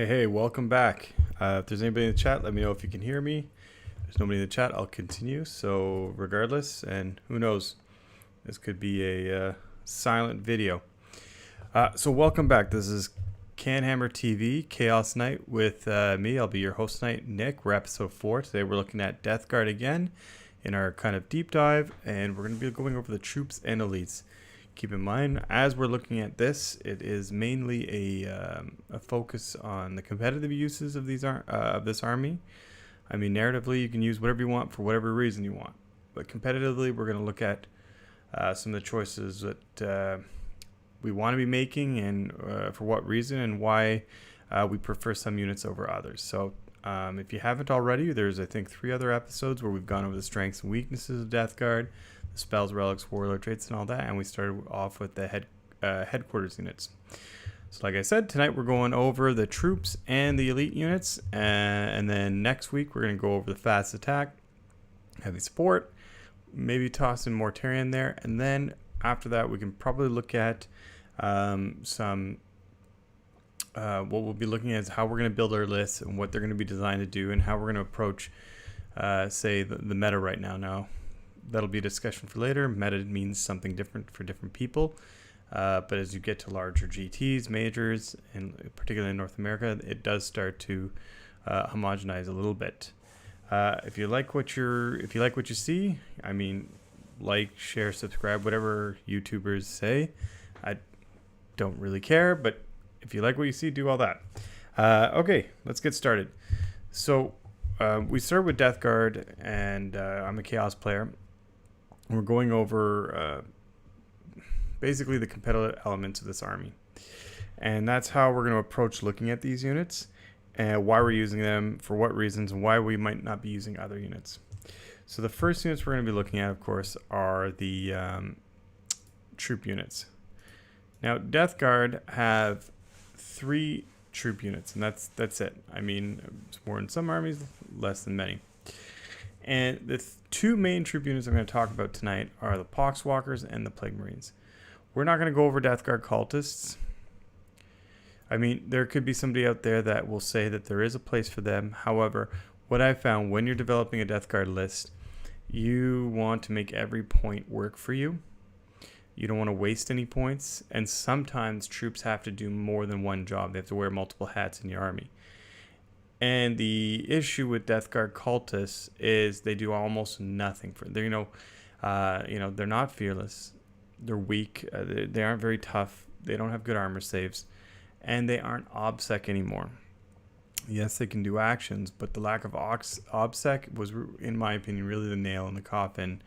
Hey, welcome back. If there's anybody in the chat, let me know if you can hear me. If there's nobody in the chat, I'll continue. So regardless, and who knows, this could be a silent video. So welcome back. This is CanHammer TV, Chaos Night with me. I'll be your host tonight, Nick. We're episode 4. Today we're looking at Death Guard again in our kind of deep dive, and we're going to be going over the troops and elites. Keep in mind, as we're looking at this, it is mainly a focus on the competitive uses of this army. I mean, narratively, you can use whatever you want for whatever reason you want. But competitively, we're going to look at some of the choices that we want to be making and for what reason and why we prefer some units over others. So if you haven't already, there's, I think, 3 other episodes where we've gone over the strengths and weaknesses of Death Guard, spells, relics, warlord traits, and all that, and we started off with the headquarters units. So like I said, tonight we're going over the troops and the elite units, and then next week we're going to go over the fast attack, heavy support, maybe toss in Mortarion there, and then after that we can probably look at what we'll be looking at is how we're going to build our lists and what they're going to be designed to do and how we're going to approach say the meta right now. That'll be a discussion for later. Meta means something different for different people. But as you get to larger GTs, majors, and particularly in North America, it does start to homogenize a little bit. If you like what you see, I mean, like, share, subscribe, whatever YouTubers say. I don't really care, but if you like what you see, do all that. Okay, let's get started. So we start with Death Guard, and I'm a Chaos player. We're going over basically the competitive elements of this army. And that's how we're going to approach looking at these units and why we're using them, for what reasons, and why we might not be using other units. So the first units we're going to be looking at, of course, are the troop units. Now, Death Guard have 3 troop units, and that's it. I mean, it's more in some armies, less than many. And the 2 main troop units I'm going to talk about tonight are the Poxwalkers and the Plague Marines. We're not going to go over Death Guard cultists. I mean, there could be somebody out there that will say that there is a place for them. However, what I've found when you're developing a Death Guard list, you want to make every point work for you. You don't want to waste any points. And sometimes troops have to do more than one job. They have to wear multiple hats in your army. And the issue with Death Guard cultists is they do almost nothing for them. They're not fearless. They're weak. They aren't very tough. They don't have good armor saves, and they aren't OBSEC anymore. Yes, they can do actions, but the lack of OBSEC was, in my opinion, really the nail in the coffin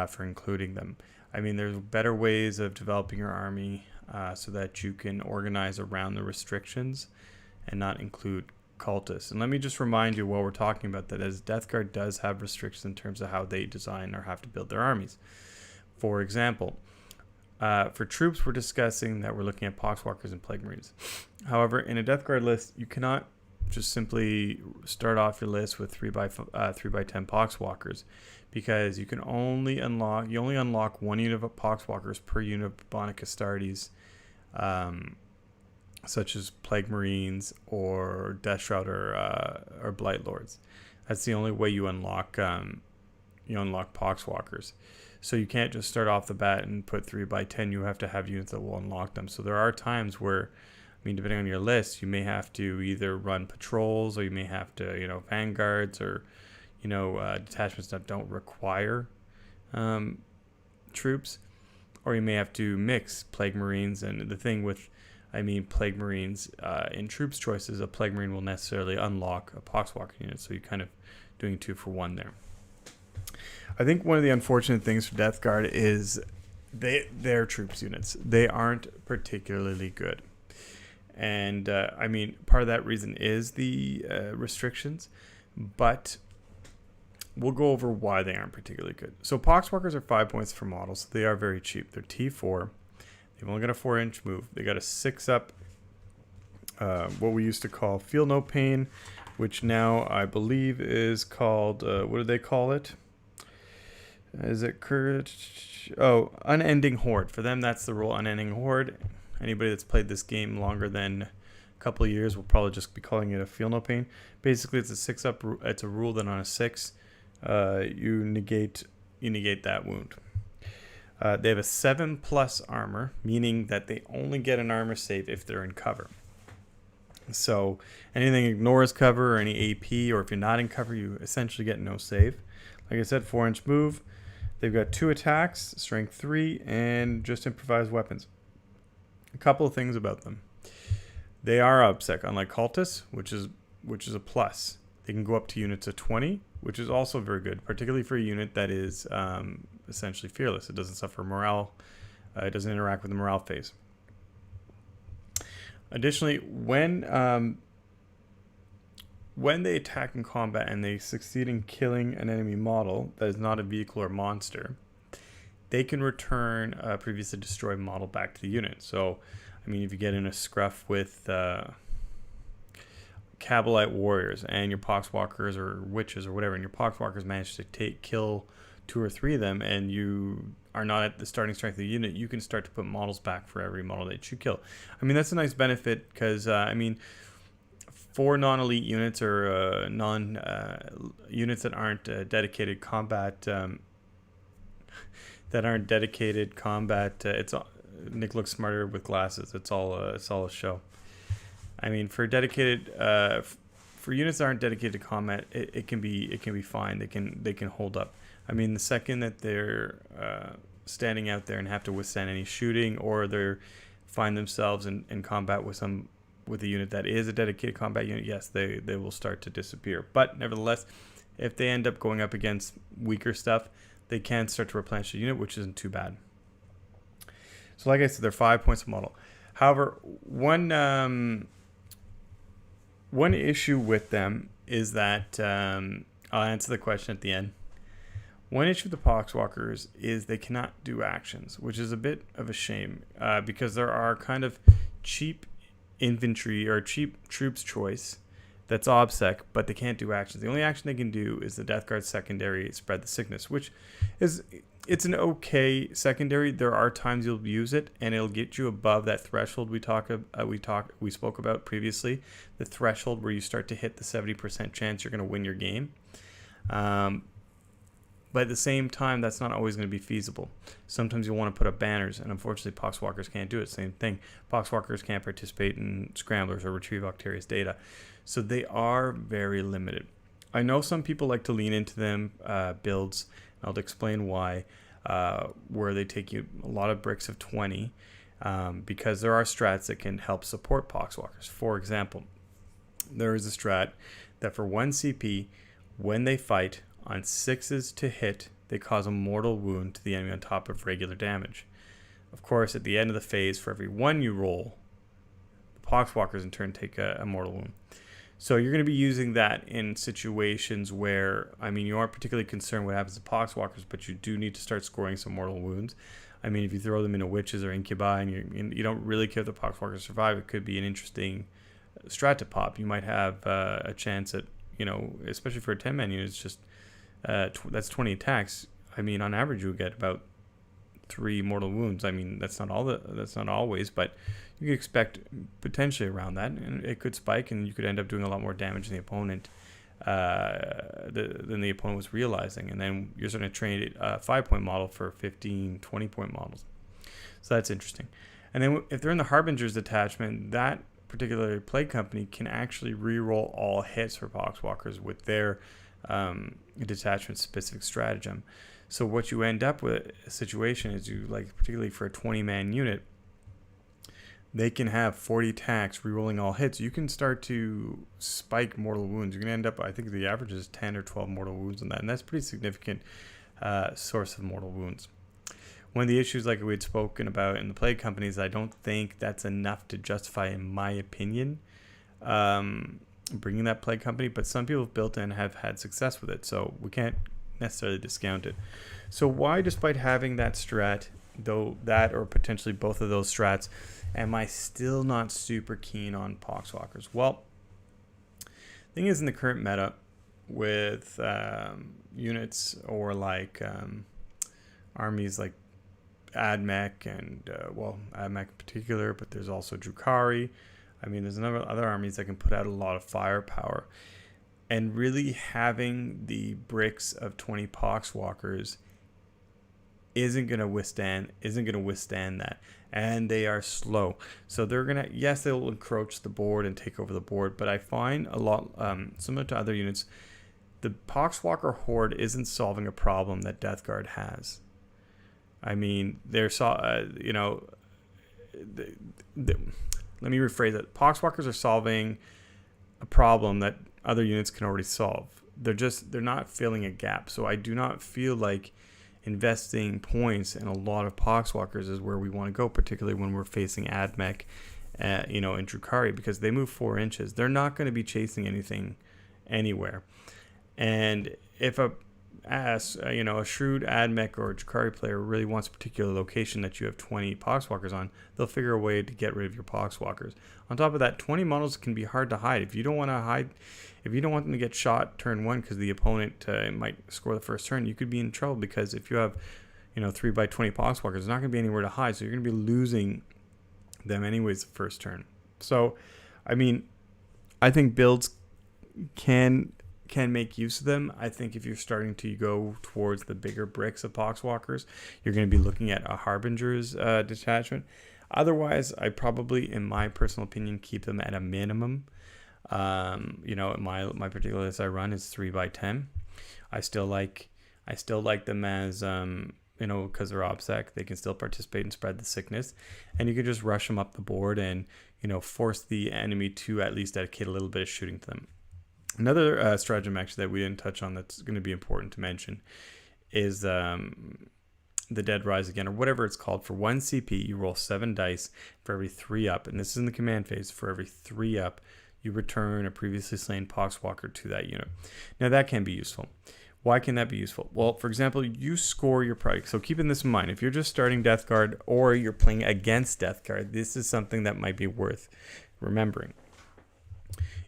for including them. I mean, there's better ways of developing your army so that you can organize around the restrictions and not include cultists. And let me just remind you while we're talking about that, as Death Guard does have restrictions in terms of how they design or have to build their armies. For example, for troops, we're discussing that we're looking at Poxwalkers and Plague Marines. However, in a Death Guard list, you cannot just simply start off your list with 3x10 Poxwalkers, because you only unlock 1 unit of Poxwalkers per unit of Bonic Astartes, such as Plague Marines or Death Shroud or Blight Lords. That's the only way you unlock Poxwalkers. So you can't just start off the bat and put 3x10. You have to have units that will unlock them. So there are times where, I mean, depending on your list, you may have to either run patrols, or you may have to, vanguards, or detachments that don't require troops, or you may have to mix Plague Marines. And the thing with Plague Marines in troops choices, a Plague Marine will necessarily unlock a Poxwalker unit, so you're kind of doing 2 for 1 there. I think one of the unfortunate things for Death Guard is their troops units. They aren't particularly good. And part of that reason is the restrictions, but we'll go over why they aren't particularly good. So Poxwalkers are 5 points per model, so they are very cheap. They're T4. They've only got a 4-inch move. They got a 6-up, what we used to call Feel No Pain, which now I believe is called, what do they call it? Is it Courage? Oh, Unending Horde. For them, that's the rule, Unending Horde. Anybody that's played this game longer than a couple of years, we'll probably just be calling it a feel no pain. Basically, it's a 6-up. It's a rule that on a 6, you negate that wound. They have a 7+ armor, meaning that they only get an armor save if they're in cover. So anything ignores cover or any AP, or if you're not in cover, you essentially get no save. Like I said, 4-inch move. They've got 2 attacks, strength 3, and just improvised weapons. A couple of things about them. They are obsec, unlike cultists, which is a plus. They can go up to units of 20, which is also very good, particularly for a unit that is essentially fearless. It doesn't suffer morale. It doesn't interact with the morale phase. Additionally, when they attack in combat and they succeed in killing an enemy model that is not a vehicle or monster, they can return a previously destroyed model back to the unit. So, I mean, if you get in a scruff with Cabalite warriors and your poxwalkers or witches or whatever, and your poxwalkers manage to kill 2 or 3 of them, and you are not at the starting strength of the unit, you can start to put models back for every model that you kill. I mean, that's a nice benefit because, I mean, for non-elite units or units that aren't dedicated combat, it's Nick looks smarter with glasses. It's all a show. I mean, for dedicated, for units that aren't dedicated to combat, it can be fine. They can hold up. I mean, the second that they're standing out there and have to withstand any shooting, or they find themselves in combat with a unit that is a dedicated combat unit, yes, they will start to disappear. But nevertheless, if they end up going up against weaker stuff, they can start to replenish the unit, which isn't too bad. So like I said, they're 5 points a model. However, one issue with them is that, I'll answer the question at the end. One issue with the Poxwalkers is they cannot do actions, which is a bit of a shame, because there are kind of cheap infantry or cheap troops choice that's obsec, but they can't do actions. The only action they can do is the Death Guard secondary, Spread the Sickness, which it's an okay secondary. There are times you'll use it and it'll get you above that threshold we spoke about previously, the threshold where you start to hit the 70% chance you're going to win your game. But at the same time, that's not always going to be feasible. Sometimes you'll want to put up banners, and unfortunately, Poxwalkers can't do it. Same thing. Poxwalkers can't participate in scramblers or retrieve Octarius data. So they are very limited. I know some people like to lean into them builds, and I'll explain why, where they take you a lot of bricks of 20, because there are strats that can help support Poxwalkers. For example, there is a strat that for 1 CP, when they fight, on 6s to hit, they cause a mortal wound to the enemy on top of regular damage. Of course, at the end of the phase, for every 1 you roll, the Poxwalkers in turn take a mortal wound. So you're going to be using that in situations where, I mean, you aren't particularly concerned what happens to Poxwalkers, but you do need to start scoring some mortal wounds. I mean, if you throw them into witches or incubi and you don't really care if the Poxwalkers survive, it could be an interesting strat to pop. You might have a chance at, especially for a 10-man unit, it's just that's 20 attacks. I mean, on average, you would get about 3 mortal wounds. I mean, that's not always, but you could expect potentially around that, and it could spike, and you could end up doing a lot more damage than the opponent was realizing. And then you're starting to train a 5-point model for 15, 20-point models. So that's interesting. And then if they're in the Harbinger's detachment, that particular plague company can actually re-roll all hits for Poxwalkers with their detachment specific stratagem. So what you end up with a situation is particularly for a 20-man unit, they can have 40 attacks rerolling all hits. You can start to spike mortal wounds. You can end up, I think the average is 10 or 12 mortal wounds on that, and that's a pretty significant source of mortal wounds. One of the issues, like we had spoken about in the plague companies, I don't think that's enough to justify, in my opinion, bringing that plague company, but some people have built it and have had success with it, so we can't necessarily discount it. So why, despite having that strat, though, that or potentially both of those strats, am I still not super keen on Poxwalkers? Well, the thing is, in the current meta with units or armies like AdMech and AdMech in particular, but there's also Drukhari. I mean, there's a number of other armies that can put out a lot of firepower. And really having the bricks of 20 Poxwalkers isn't going to withstand that. And they are slow. So they're going to, yes, they'll encroach the board and take over the board. But I find a lot, similar to other units, the Poxwalker Horde isn't solving a problem that Death Guard has. I mean, they're, let me rephrase it. Poxwalkers are solving a problem that other units can already solve. They're not filling a gap. So I do not feel like investing points in a lot of Poxwalkers is where we want to go, particularly when we're facing Admech, in Drukhari, because they move 4 inches. They're not going to be chasing anything anywhere. And if a shrewd Admech or Drukhari player really wants a particular location that you have 20 Poxwalkers on, they'll figure a way to get rid of your Poxwalkers. On top of that, 20 models can be hard to hide. If you don't want them to get shot turn 1 because the opponent might score the first turn, you could be in trouble, because if you have 3 by 20 Poxwalkers, there's not going to be anywhere to hide, so you're going to be losing them anyways the first turn. So, I mean, I think builds can make use of them. I think if you're starting to go towards the bigger bricks of Poxwalkers, you're going to be looking at a Harbinger's detachment. Otherwise, I probably, in my personal opinion, keep them at a minimum. My particular list I run is 3 by 10. I still like them as because they're OBSEC, they can still participate and spread the sickness, and you can just rush them up the board and force the enemy to at least dedicate a little bit of shooting to them. Another stratagem actually that we didn't touch on that's going to be important to mention is the Dead Rise Again, or whatever it's called. For 1 CP, you roll 7 dice for every 3 up, and this is in the command phase. For every 3 up, you return a previously slain Poxwalker to that unit. Now that can be useful. Why can that be useful? Well, for example, you score your price. So keeping this in mind, if you're just starting Death Guard or you're playing against Death Guard, this is something that might be worth remembering.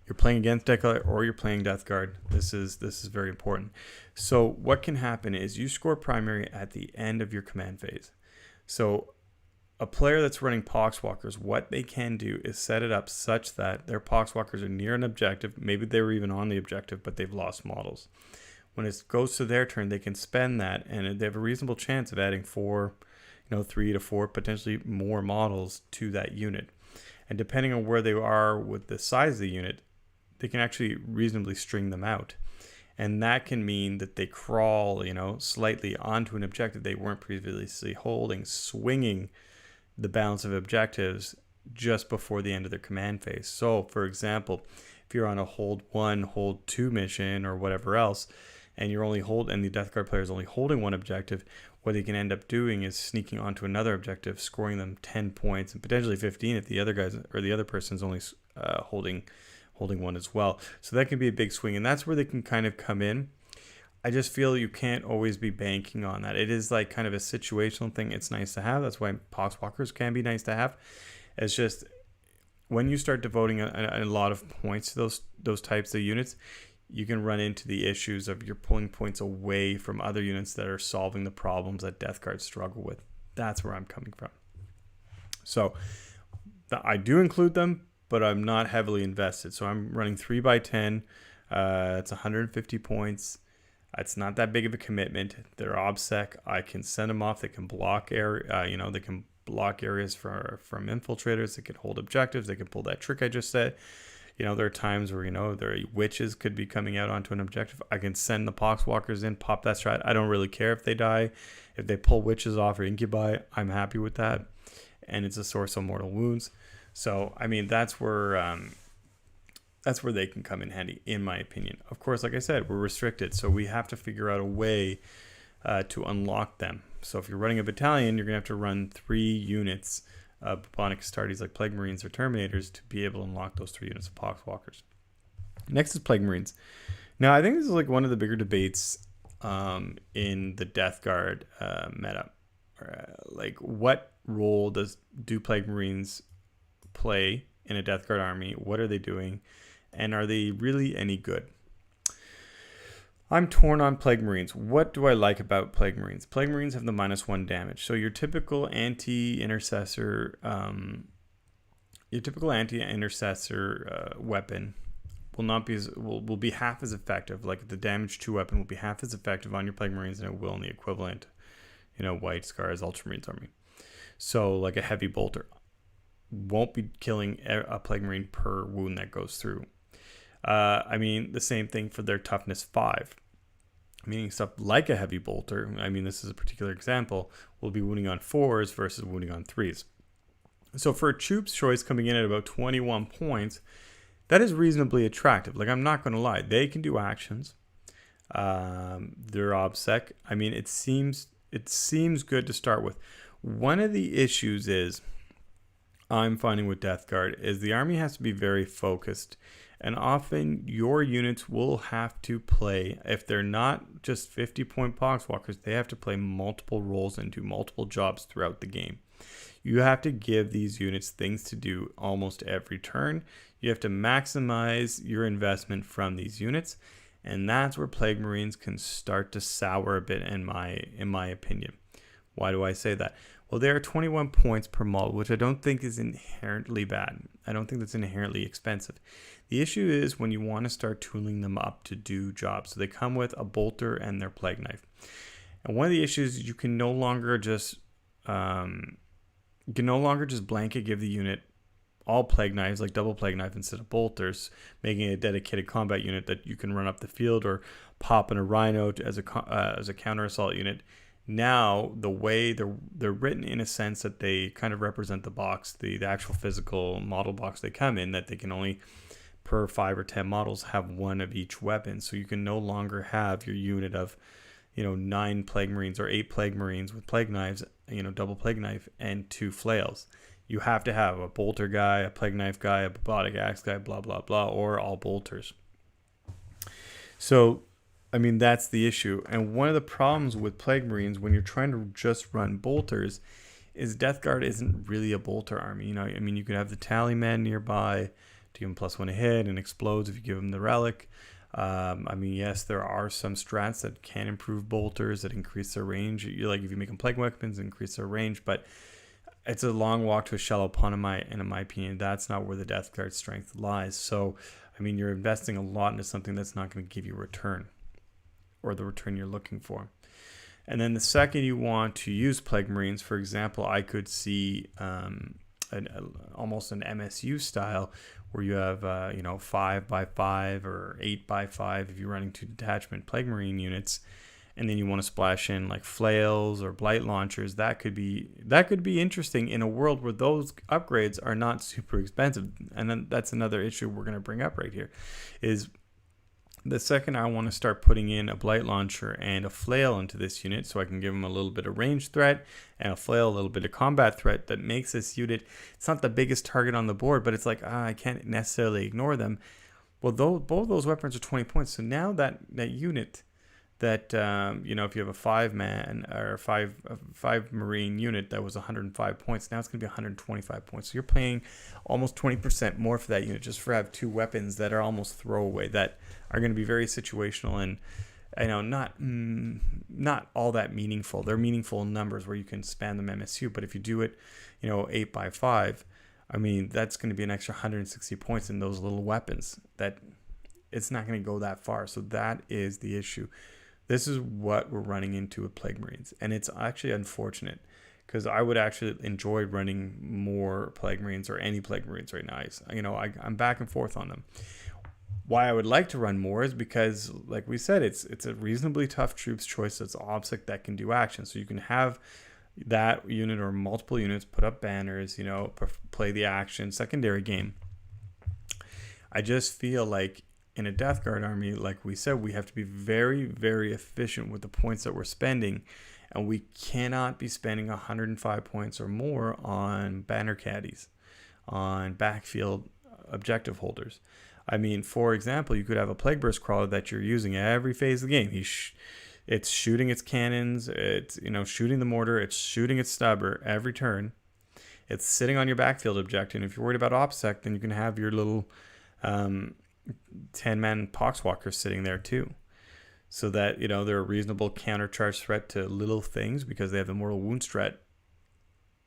You're playing against Death Guard or you're playing Death Guard. This is very important. So what can happen is you score primary at the end of your command phase. So a player that's running Poxwalkers, what they can do is set it up such that their Poxwalkers are near an objective. Maybe they were even on the objective, but they've lost models. When it goes to their turn, they can spend that, and they have a reasonable chance of adding 3 to 4, potentially more models to that unit. And depending on where they are with the size of the unit, they can actually reasonably string them out. And that can mean that they crawl, slightly onto an objective they weren't previously holding, swinging the balance of objectives just before the end of their command phase. So, for example, if you're on a hold 1, hold 2 mission or whatever else, and the Death Guard player is only holding 1 objective, what they can end up doing is sneaking onto another objective, scoring them 10 points and potentially 15 if the other person's only holding 1 as well. So that can be a big swing, and that's where they can kind of come in. I just feel you can't always be banking on that. It is like kind of a situational thing. It's nice to have. That's why Poxwalkers can be nice to have. It's just when you start devoting a lot of points to those types of units, you can run into the issues of you're pulling points away from other units that are solving the problems that Death Guard struggle with. That's where I'm coming from. So I do include them, but I'm not heavily invested. So I'm running 3 by 10. It's 150 points. It's not that big of a commitment. They're OBSEC. I can send them off. They can block they can block areas from infiltrators. They can hold objectives. They can pull that trick I just said. There are times where, their witches could be coming out onto an objective. I can send the Poxwalkers in, pop that strat. I don't really care if they die. If they pull witches off or incubi, I'm happy with that. And it's a source of mortal wounds. So, I mean, that's where they can come in handy, in my opinion. Of course, like I said, we're restricted. So we have to figure out a way to unlock them. So if you're running a battalion, you're going to have to run 3 units Bubonic Astartes like Plague Marines or Terminators to be able to unlock those 3 units of Poxwalkers. Next is Plague Marines. Now, I think this is like one of the bigger debates in the Death Guard meta. Like, what role do Plague Marines play in a Death Guard army? What are they doing? And are they really any good? I'm torn on Plague Marines. What do I like about Plague Marines? Plague Marines have the -1 damage. So your typical anti-intercessor your typical anti-intercessor weapon will be half as effective. Like the damage 2 weapon will be half as effective on your Plague Marines than it will in the equivalent, White Scars Ultramarines army. So like a heavy bolter won't be killing a Plague Marine per wound that goes through. The same thing for their toughness 5. Meaning stuff like a heavy bolter, this is a particular example, will be wounding on 4s versus wounding on 3s. So for a troops choice coming in at about 21 points, that is reasonably attractive. Like, I'm not going to lie. They can do actions. They're OBSEC. It seems good to start with. One of the issues I'm finding with Death Guard is the army has to be very focused. And often your units will have to play, if they're not just 50-point Poxwalkers, they have to play multiple roles and do multiple jobs throughout the game. You have to give these units things to do almost every turn. You have to maximize your investment from these units. And that's where Plague Marines can start to sour a bit in my opinion. Why do I say that? Well, they are 21 points per model, which I don't think is inherently bad. I don't think that's inherently expensive. The issue is when you want to start tooling them up to do jobs. So they come with a bolter and their plague knife. And one of the issues is you can no longer just blanket give the unit all plague knives, like double plague knife instead of bolters, making it a dedicated combat unit that you can run up the field or pop in a rhino as a counter assault unit. Now, the way they're written in a sense that they kind of represent the box, the actual physical model box they come in, that they can only, per 5 or 10 models, have one of each weapon. So you can no longer have your unit of, 9 Plague Marines or 8 Plague Marines with plague knives, double plague knife, and 2 flails. You have to have a bolter guy, a plague knife guy, a robotic axe guy, blah, blah, blah, or all bolters. So that's the issue. And one of the problems with Plague Marines when you're trying to just run bolters is Death Guard isn't really a bolter army. You could have the tally man nearby to give him +1 to hit and explodes if you give him the relic. Yes, there are some strats that can improve bolters that increase their range. Like if you make them plague weapons, increase their range, but it's a long walk to a shallow pond in my opinion. That's not where the Death Guard strength lies. So, you're investing a lot into something that's not going to give you a return, or the return you're looking for. And then the second you want to use Plague Marines, for example, I could see almost an MSU style where you have 5x5 or 8x5 if you're running 2 detachment Plague Marine units, and then you want to splash in like flails or blight launchers. That could be interesting in a world where those upgrades are not super expensive. And then that's another issue we're going to bring up right here is the second I want to start putting in a blight launcher and a flail into this unit, so I can give them a little bit of range threat and a flail, a little bit of combat threat, that makes this unit, it's not the biggest target on the board, but it's like, I can't necessarily ignore them. Well, both those weapons are 20 points. So now that unit that, if you have a 5-man or a 5 Marine unit that was 105 points, now it's going to be 125 points. So you're paying almost 20% more for that unit just for have 2 weapons that are almost throwaway, that are going to be very situational and not all that meaningful. They're meaningful in numbers where you can span them MSU, but if you do it 8x5, that's going to be an extra 160 points in those little weapons. That it's not going to go that far. So that is the issue. This is what we're running into with Plague Marines, and it's actually unfortunate because I would actually enjoy running more Plague Marines or any Plague Marines right now. I'm back and forth on them. Why I would like to run more is because, like we said, it's a reasonably tough troops choice that's OBSEC that can do action. So you can have that unit or multiple units put up banners, play the action secondary game. I just feel like in a Death Guard army, like we said, we have to be very, very efficient with the points that we're spending. And we cannot be spending 105 points or more on banner caddies, on backfield objective holders. For example, you could have a Plague Burst Crawler that you're using every phase of the game. It's shooting its cannons, it's shooting the mortar, it's shooting its stubber every turn. It's sitting on your backfield objective. And if you're worried about OPSEC, then you can have your little 10-man Poxwalker sitting there too. So that, they're a reasonable countercharge threat to little things because they have the mortal wounds threat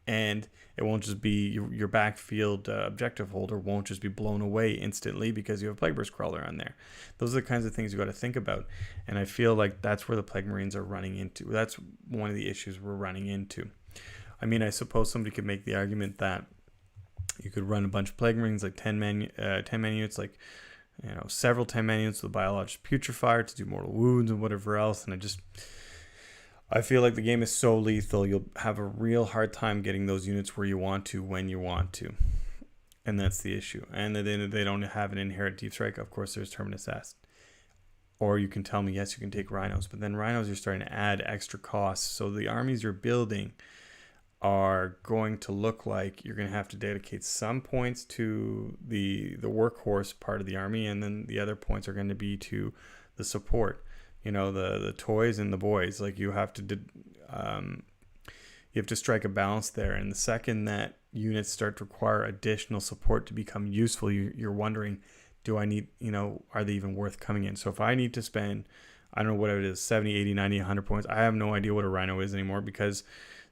And it won't just be your backfield objective holder won't just be blown away instantly because you have a Plague Burst Crawler on there. Those are the kinds of things you got to think about. And I feel like that's where the Plague Marines are running into. That's one of the issues we're running into. I mean, I suppose somebody could make the argument that you could run a bunch of Plague Marines, like 10 man units, like, you know, several 10-man units with Biological Putrefier to do mortal wounds and whatever else. And I feel like the game is so lethal, you'll have a real hard time getting those units where you want to, when you want to. And that's the issue. And then they don't have an inherent deep strike. Of course, there's Terminus S. Or you can tell me, yes, you can take Rhinos. But then Rhinos, you're starting to add extra costs. So the armies you're building are going to look like you're going to have to dedicate some points to the workhorse part of the army. And then the other points are going to be to the support. You know, the toys and the boys. Like you have to strike a balance there. And the second that units start to require additional support to become useful, you're wondering, do I need, you know, are they even worth coming in? So if I need to spend, I don't know what it is, 70, 80, 90, 100 points, I have no idea what a Rhino is anymore because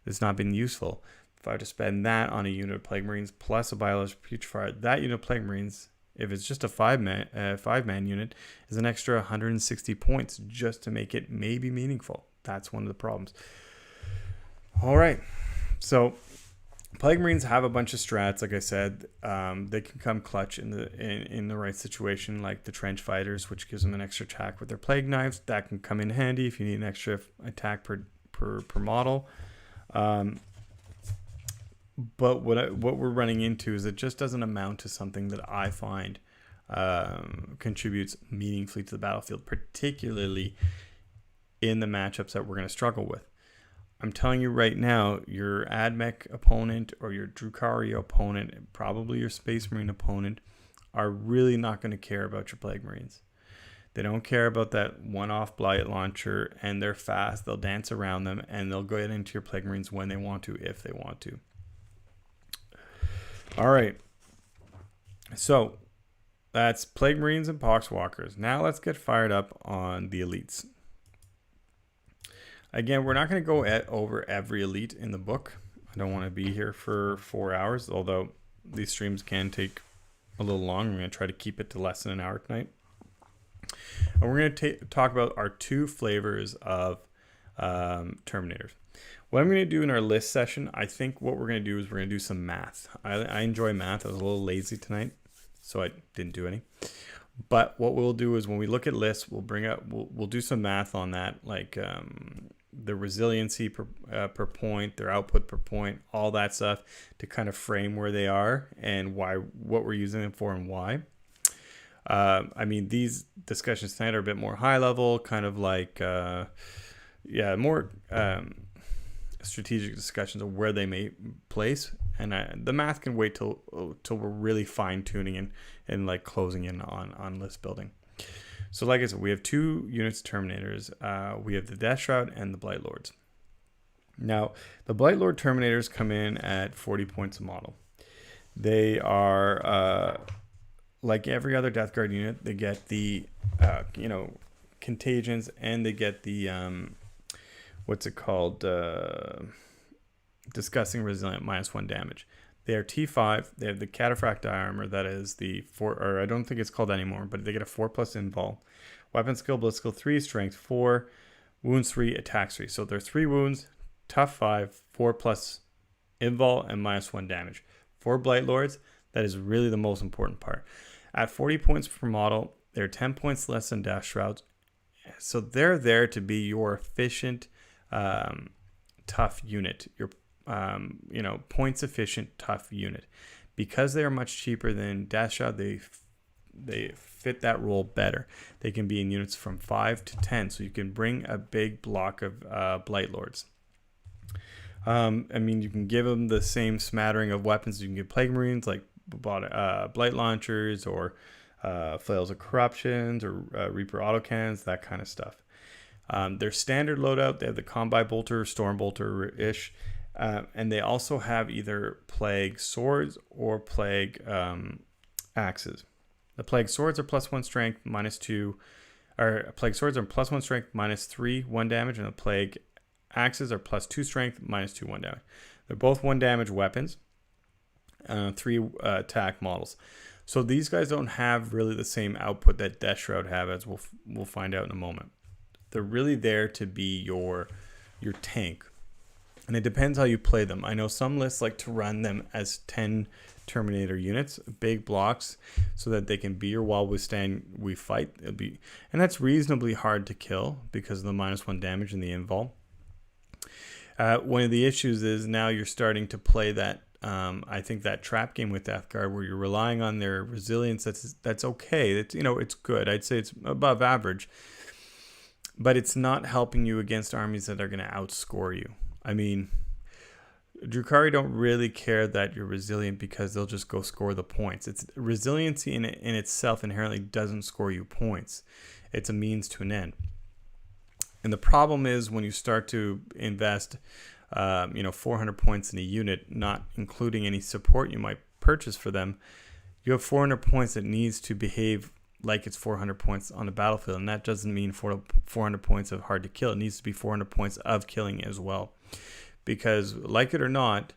it's not been useful. If I have to spend that on a unit of Plague Marines plus a Biological Putrefier, that unit of Plague Marines, if it's just a five-man unit, is an extra 160 points just to make it maybe meaningful. That's one of the problems. All right. So Plague Marines have a bunch of strats, like I said. They can come clutch in the right situation, like the Trench Fighters, which gives them an extra attack with their Plague Knives. That can come in handy if you need an extra attack per model. But what we're running into is it just doesn't amount to something that I find contributes meaningfully to the battlefield, particularly in the matchups that we're going to struggle with. I'm telling you right now, your AdMech opponent or your Drukhari opponent, probably your Space Marine opponent, are really not going to care about your Plague Marines. They don't care about that one-off Blight launcher, and they're fast. They'll dance around them, and they'll go into your Plague Marines when they want to, if they want to. All right. So that's Plague Marines and Poxwalkers. Now let's get fired up on the elites. Again, we're not going to go over every elite in the book. I don't want to be here for 4 hours, although these streams can take a little long. I'm going to try to keep it to less than an hour tonight. And we're going to talk about our two flavors of Terminators. What I'm going to do in our list session, I think what we're going to do is we're going to do some math. I enjoy math. I was a little lazy tonight, so I didn't do any. But what we'll do is when we look at lists, we'll do some math on that, like the resiliency per point, their output per point, all that stuff, to kind of frame where they are and what we're using them for and why. I mean, these discussions tonight are a bit more high level, kind of like more strategic discussions of where they may place, and the math can wait till we're really fine tuning and like closing in on list building. So like I said, we have two units of Terminators. We have the Death Shroud and the Blight Lords. Now, the Blight Lord Terminators come in at 40 points a model. They are like every other Death Guard unit. They get the contagions, and they get the Disgusting Resilient -1 damage. They are T5. They have the Cataphract Armor, that is the 4, or I don't think it's called anymore, but they get a 4+ invul. Weapon skill, Blitz skill 3, strength 4, wounds 3, attacks 3. So they're 3 wounds, tough 5, 4+ invul, and -1 damage. For Blight Lords, that is really the most important part. At 40 points per model, they're 10 points less than Death Shrouds. So they're there to be your efficient, tough unit, your points efficient tough unit. Because they are much cheaper than Death Shroud, they fit that role better. They can be in units from 5 to 10, so you can bring a big block of Blight Lords. I mean, you can give them the same smattering of weapons you can give Plague Marines, like Blight Launchers or Flails of Corruptions or Reaper Autocannons, that kind of stuff. Their standard loadout, they have the Combi Bolter, Storm Bolter-ish, and they also have either Plague Swords or Plague Axes. The Plague Swords are +1 strength, -2, or Plague Swords are +1 strength, -3, 1 damage, and the Plague Axes are +2 strength, -2, 1 damage. They're both 1 damage weapons, 3 attack models. So these guys don't have really the same output that Death Shroud have, as we'll find out in a moment. They're really there to be your tank, and it depends how you play them. I know some lists like to run them as 10 Terminator units, big blocks, so that they can be your while we fight. And that's reasonably hard to kill because of the -1 damage and the invul. One of the issues is now you're starting to play that. I think that trap game with Death Guard, where you're relying on their resilience, that's okay. It's good. I'd say it's above average, but it's not helping you against armies that are going to outscore you. I mean, Drukhari don't really care that you're resilient because they'll just go score the points. It's resiliency in itself inherently doesn't score you points. It's a means to an end. And the problem is when you start to invest 400 points in a unit, not including any support you might purchase for them, you have 400 points that needs to behave like it's 400 points on the battlefield. And that doesn't mean 400 points of hard to kill. It needs to be 400 points of killing as well. Because like it or not,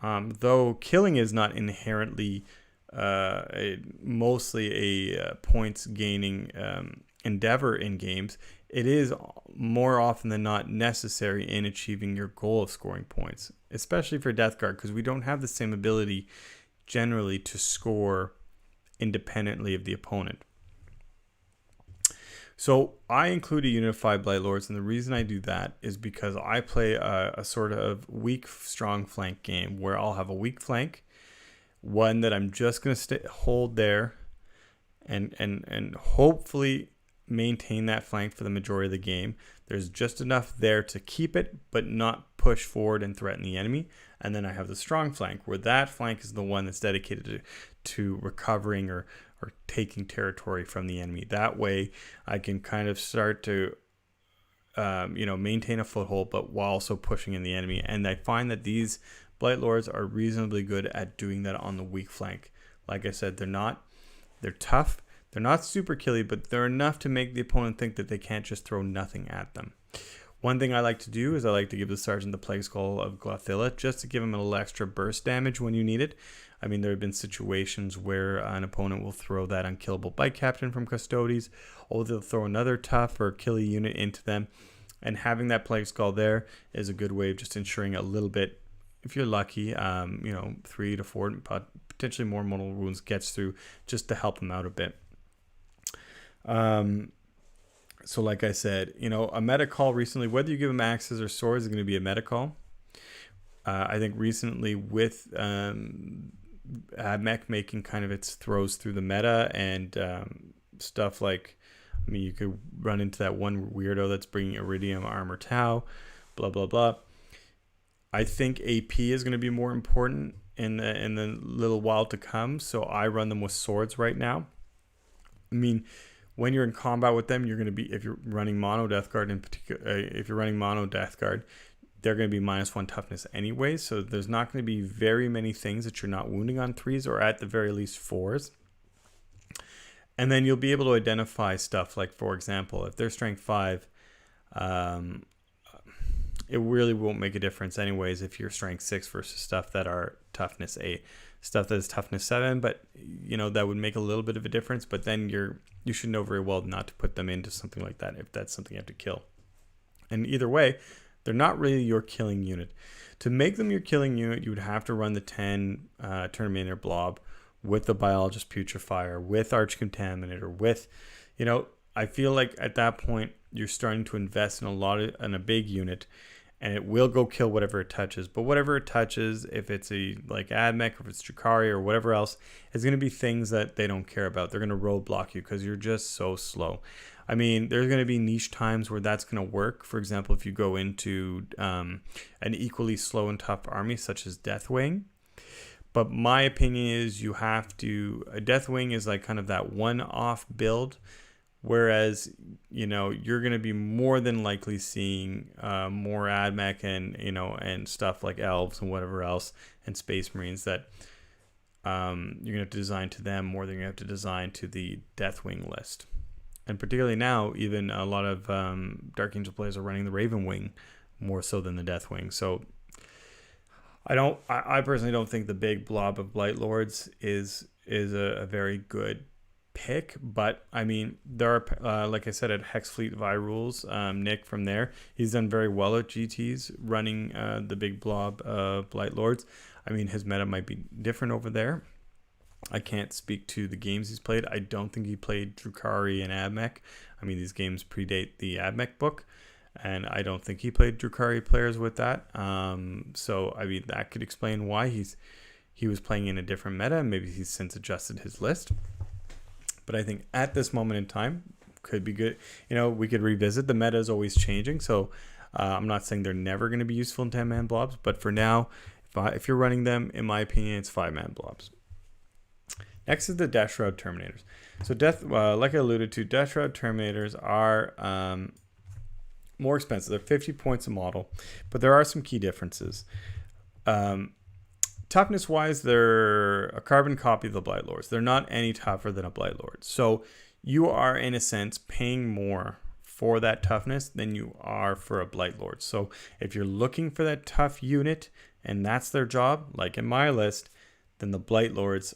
though killing is not inherently mostly a points gaining endeavor in games, it is more often than not necessary in achieving your goal of scoring points, especially for Death Guard, because we don't have the same ability generally to score independently of the opponent. So I include a unit of 5 Blight Lords, and the reason I do that is because I play a sort of weak, strong flank game where I'll have a weak flank, one that I'm just going to hold there and hopefully maintain that flank for the majority of the game. There's just enough there to keep it, but not push forward and threaten the enemy. And then I have the strong flank, where that flank is the one that's dedicated to recovering or taking territory from the enemy. That way I can kind of start to maintain a foothold, but while also pushing in the enemy. And I find that these Blight Lords are reasonably good at doing that on the weak flank. Like I said, they're tough. They're not super killy, but they're enough to make the opponent think that they can't just throw nothing at them. One thing I like to do is I like to give the Sergeant the Plague Skull of Glothilla just to give him a little extra burst damage when you need it. I mean, there have been situations where an opponent will throw that unkillable Bike Captain from Custodes, or they'll throw another tough or killy unit into them. And having that Plague Skull there is a good way of just ensuring a little bit, if you're lucky, 3 to 4, potentially more mortal wounds gets through, just to help them out a bit. So like I said, a meta call recently, whether you give them axes or swords, is going to be a meta call. I think recently with AdMech making kind of its throws through the meta and stuff like, you could run into that one weirdo that's bringing Iridium Armor Tau, blah, blah, blah. I think AP is going to be more important in the little while to come. So I run them with swords right now. I mean, when you're in combat with them, you're going to be, if you're running mono Death Guard in particular, if you're running mono Death Guard, they're going to be -1 toughness anyway. So there's not going to be very many things that you're not wounding on 3s, or at the very least 4s. And then you'll be able to identify stuff like, for example, if they're strength 5, it really won't make a difference anyways if you're strength 6 versus stuff that are toughness 8. Stuff that is toughness 7, but that would make a little bit of a difference. But then you should know very well not to put them into something like that if that's something you have to kill. And either way, they're not really your killing unit. To make them your killing unit, you would have to run the 10 Terminator Blob with the Biologist Putrefier, with Arch Contaminator, with, I feel like at that point you're starting to invest in a big unit, and it will go kill whatever it touches. But whatever it touches, if it's like AdMech, or if it's Drukhari or whatever else, is going to be things that they don't care about. They're going to roadblock you because you're just so slow. I mean, there's going to be niche times where that's going to work. For example, if you go into an equally slow and tough army such as Deathwing. But my opinion is a Deathwing is like kind of that one-off build. Whereas, you're going to be more than likely seeing more AdMech and stuff like Elves and whatever else, and Space Marines that you're going to have to design to them more than you have to design to the Deathwing list. And particularly now, even a lot of Dark Angel players are running the Raven Wing more so than the Deathwing. So I personally don't think the big blob of Blight Lords is a very good pick, but I mean, there are like I said, at Hex Fleet Vi Rules, Nick from there, he's done very well at GTs running the big blob Blight Lords. I mean, his meta might be different over there. I can't speak to the games he's played. I don't think he played Drukhari and Admech. I mean, these games predate the Admech book, and I don't think he played Drukhari players with that. So I mean, that could explain why he was playing in a different meta, and maybe he's since adjusted his list. But I think at this moment in time, could be good. You know, we could revisit. The meta is always changing, so I'm not saying they're never going to be useful in 10-man blobs, but for now, if you're running them, in my opinion, it's 5-man blobs. Next is the Death Shroud Terminators. So like I alluded to, Death Shroud Terminators are more expensive. They're 50 points a model, but there are some key differences. Toughness wise, they're a carbon copy of the Blight Lords. They're not any tougher than a Blight Lord. So you are, in a sense, paying more for that toughness than you are for a Blight Lord. So if you're looking for that tough unit and that's their job, like in my list, then the Blight Lords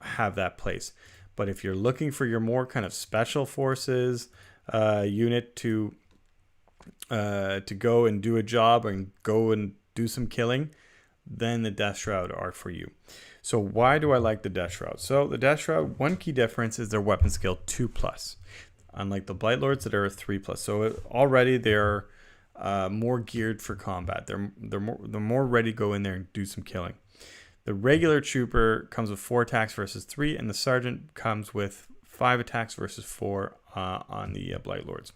have that place. But if you're looking for your more kind of special forces unit to go and do a job and go and do some killing, then the Death Shroud are for you. So why do I like the Death Shroud? So the Death Shroud, one key difference is their weapon skill 2+, unlike the Blight Lords that are 3+. So already they're more geared for combat. They're more ready to go in there and do some killing. The regular trooper comes with 4 attacks versus 3, and the sergeant comes with 5 attacks versus 4 on the Blight Lords.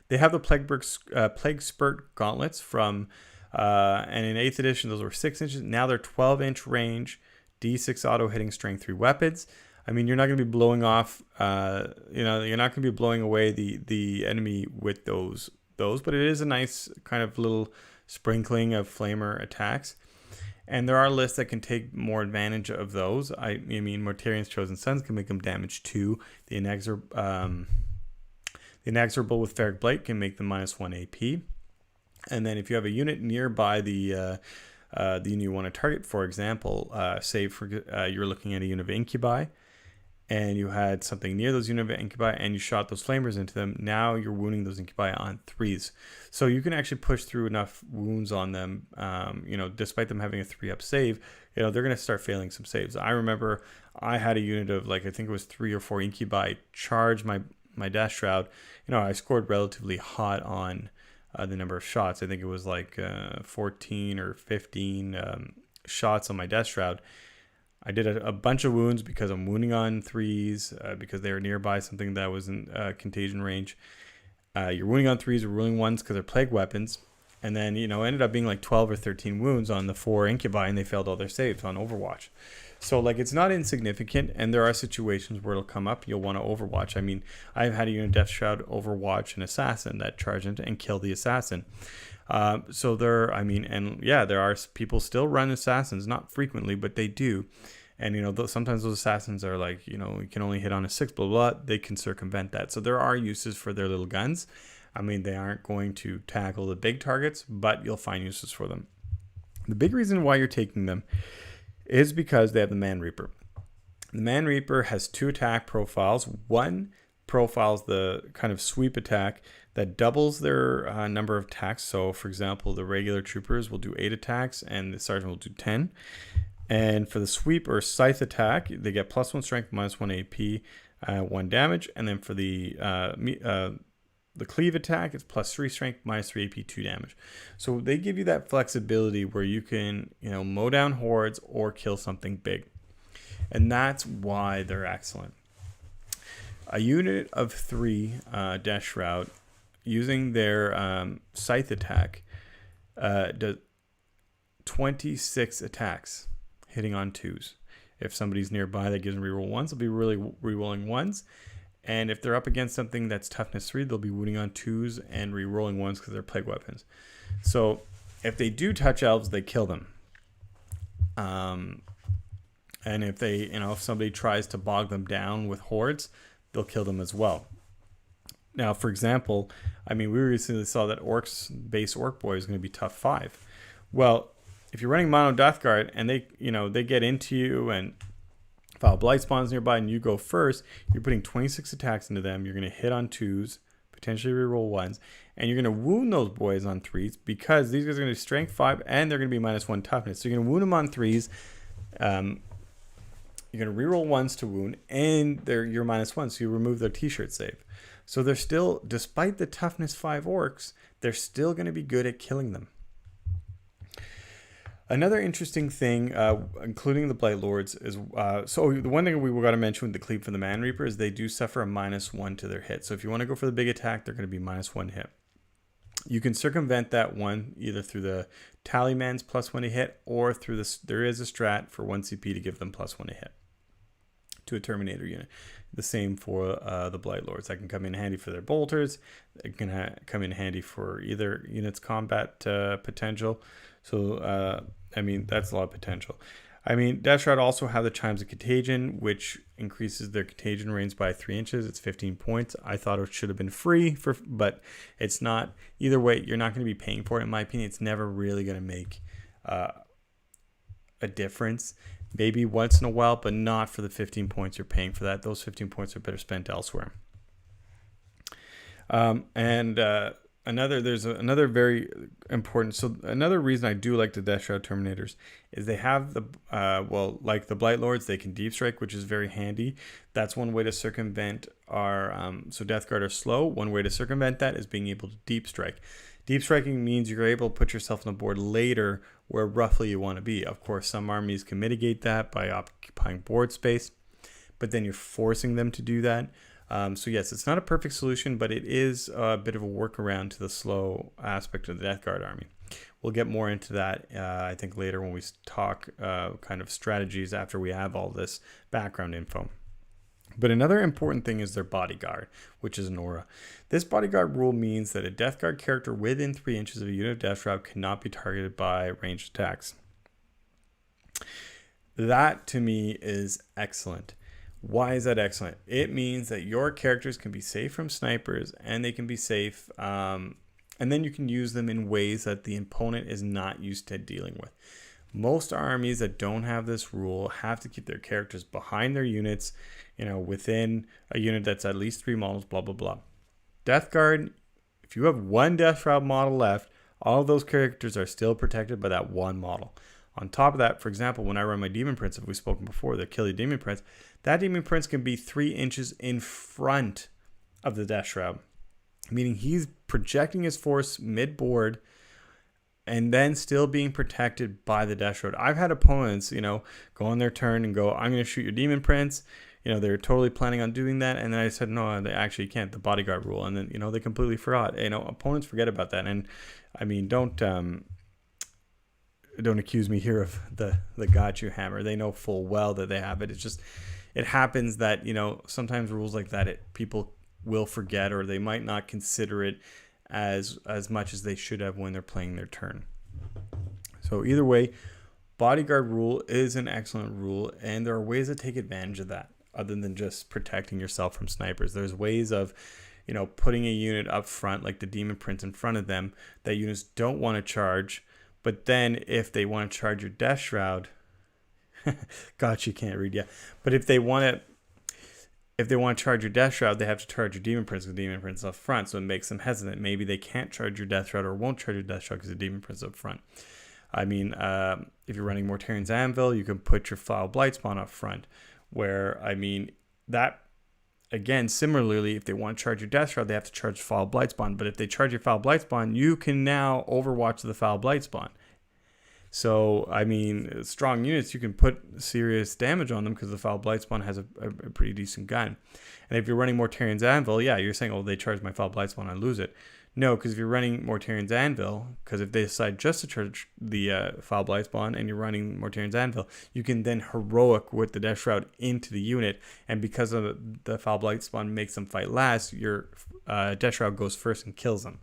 They have the Plague Spurt gauntlets from, and in 8th edition those were 6 inches. Now they're 12-inch range, D6 auto hitting, strength 3 weapons. I mean, you're not going to be blowing off, you're not going to be blowing away the enemy with those, but it is a nice kind of little sprinkling of flamer attacks. And there are lists that can take more advantage of those. I mean, Mortarian's Chosen Sons can make them damage 2. The Inexorable with Ferric Blight can make them -1 AP. And then if you have a unit nearby the unit you want to target, for example, say you're looking at a unit of Incubi, and you had something near those unit of Incubi and you shot those flamers into them, now you're wounding those Incubi on 3s. So you can actually push through enough wounds on them, despite them having a 3-up save, they're going to start failing some saves. I remember I had a unit of, I think it was 3 or 4 Incubi charge my Death Shroud. I scored relatively hot on the number of shots. I think it was 14 or 15 shots on my Death Shroud. I did a bunch of wounds because I'm wounding on 3s, because they were nearby something that was in contagion range. You're wounding on 3s or wounding 1s because they're plague weapons. And then, ended up being 12 or 13 wounds on the 4 Incubi, and they failed all their saves on Overwatch. So, it's not insignificant, and there are situations where it'll come up. You'll want to Overwatch. I mean, I've had a unit Death Shroud Overwatch an assassin that charged into and killed the assassin. There are people still run assassins, not frequently, but they do. And, sometimes those assassins are you can only hit on a 6, blah, blah, blah. They can circumvent that. So there are uses for their little guns. I mean, they aren't going to tackle the big targets, but you'll find uses for them. The big reason why you're taking them is because they have the Man Reaper. The Man Reaper has 2 attack profiles. One profiles the kind of sweep attack that doubles their number of attacks. So, for example, the regular troopers will do 8 attacks and the sergeant will do 10. And for the sweep or scythe attack, they get +1 strength, -1 AP, 1 damage. And then for the cleave attack, it's +3 strength, -3 AP, 2 damage. So they give you that flexibility where you can, mow down hordes or kill something big. And that's why they're excellent. A unit of 3 Death Shroud using their scythe attack does 26 attacks hitting on 2s. If somebody's nearby that gives them reroll 1s, they'll be really rerolling 1s. And if they're up against something that's toughness 3, they'll be wounding on 2s and rerolling 1s because they're plague weapons. So if they do touch elves, they kill them. And if they, if somebody tries to bog them down with hordes, they'll kill them as well. Now, for example, we recently saw that base orc boy is going to be tough 5. Well, if you're running mono Death Guard and they get into you and Foul Blight spawns nearby and you go first, you're putting 26 attacks into them. You're going to hit on 2s, potentially reroll 1s, and you're going to wound those boys on 3s because these guys are going to be strength 5 and they're going to be -1 toughness. So you're going to wound them on 3s. You're going to reroll 1s to wound, and you're -1, so you remove their t-shirt save. So they're still, despite the toughness 5 orcs, they're still going to be good at killing them. Another interesting thing, including the Blight Lords, is so the one thing we got to mention with the Cleave for the Man Reaper is they do suffer a -1 to their hit. So if you want to go for the big attack, they're going to be -1 hit. You can circumvent that one either through the Tallyman's +1 to hit, or through this. There is a strat for 1 CP to give them +1 to hit to a Terminator unit. The same for the Blight Lords. That can come in handy for their bolters. It can come in handy for either unit's combat potential. So, I mean, that's a lot of potential. I mean, Death Shroud also have the Chimes of Contagion, which increases their contagion range by 3 inches. It's 15 points. I thought it should have been free, but it's not. Either way, you're not going to be paying for it. In my opinion, it's never really going to make a difference. Maybe once in a while, but not for the 15 points you're paying for that. Those 15 points are better spent elsewhere. There's another very important. So another reason I do like the Death Shroud Terminators is they have the like the Blight Lords, they can deep strike, which is very handy. That's one way to circumvent our so Death Guard are slow. One way to circumvent that is being able to deep strike. Deep striking means you're able to put yourself on the board later where roughly you want to be. Of course, some armies can mitigate that by occupying board space, but then you're forcing them to do that. So yes, it's not a perfect solution, but it is a bit of a workaround to the slow aspect of the Death Guard army. We'll get more into that, I think, later when we talk kind of strategies after we have all this background info. But another important thing is their bodyguard, which is an aura. This bodyguard rule means that a Death Guard character within 3 inches of a unit of Death Shroud cannot be targeted by ranged attacks. That, to me, is excellent. Why is that excellent? It means that your characters can be safe from snipers, and they can be safe, and then you can use them in ways that the opponent is not used to dealing with. Most armies that don't have this rule have to keep their characters behind their units, within a unit that's at least 3 models, blah, blah, blah. Death Guard, if you have 1 Death Shroud model left, all of those characters are still protected by that 1 model. On top of that, for example, when I run my Demon Prince, if we've spoken before, the Kill You Demon Prince, that Demon Prince can be 3 inches in front of the Death Shroud, meaning he's projecting his force mid-board and then still being protected by the Death Shroud. I've had opponents, go on their turn and go, I'm going to shoot your Demon Prince. They're totally planning on doing that. And then I said, no, they actually can't, the bodyguard rule. And then, they completely forgot. Opponents forget about that. And I mean, don't accuse me here of the got you hammer. They know full well that they have it. It's just, it happens that, sometimes rules like that, people will forget, or they might not consider it as much as they should have when they're playing their turn. So either way, bodyguard rule is an excellent rule, and there are ways to take advantage of that other than just protecting yourself from snipers. There's ways of, putting a unit up front, like the Demon Prince in front of them, that units don't want to charge. But then if they want to charge your Death Shroud, you can't read yet. But if they want to charge your Death Shroud, they have to charge your Demon Prince because the Demon Prince is up front. So it makes them hesitant. Maybe they can't charge your Death Shroud or won't charge your Death Shroud because the Demon Prince is up front. I mean, if you're running Mortarian's Anvil, you can put your Foul Blight Spawn up front. Where, I mean, that, again, similarly, if they want to charge your Death Shroud, they have to charge Foul Blight Spawn. But if they charge your Foul Blight Spawn, you can now overwatch the Foul Blight Spawn. So, I mean, strong units, you can put serious damage on them because the Foul Blight Spawn has a pretty decent gun. And if you're running Mortarian's Anvil, yeah, you're saying, oh, they charge my Foul Blight Spawn, I lose it. No, because if you're running Mortarian's Anvil, because if they decide just to charge the Foul Blight Spawn and you're running Mortarian's Anvil, you can then heroic with the Death Shroud into the unit. And because of the Foul Blight Spawn makes them fight last, your Death Shroud goes first and kills them.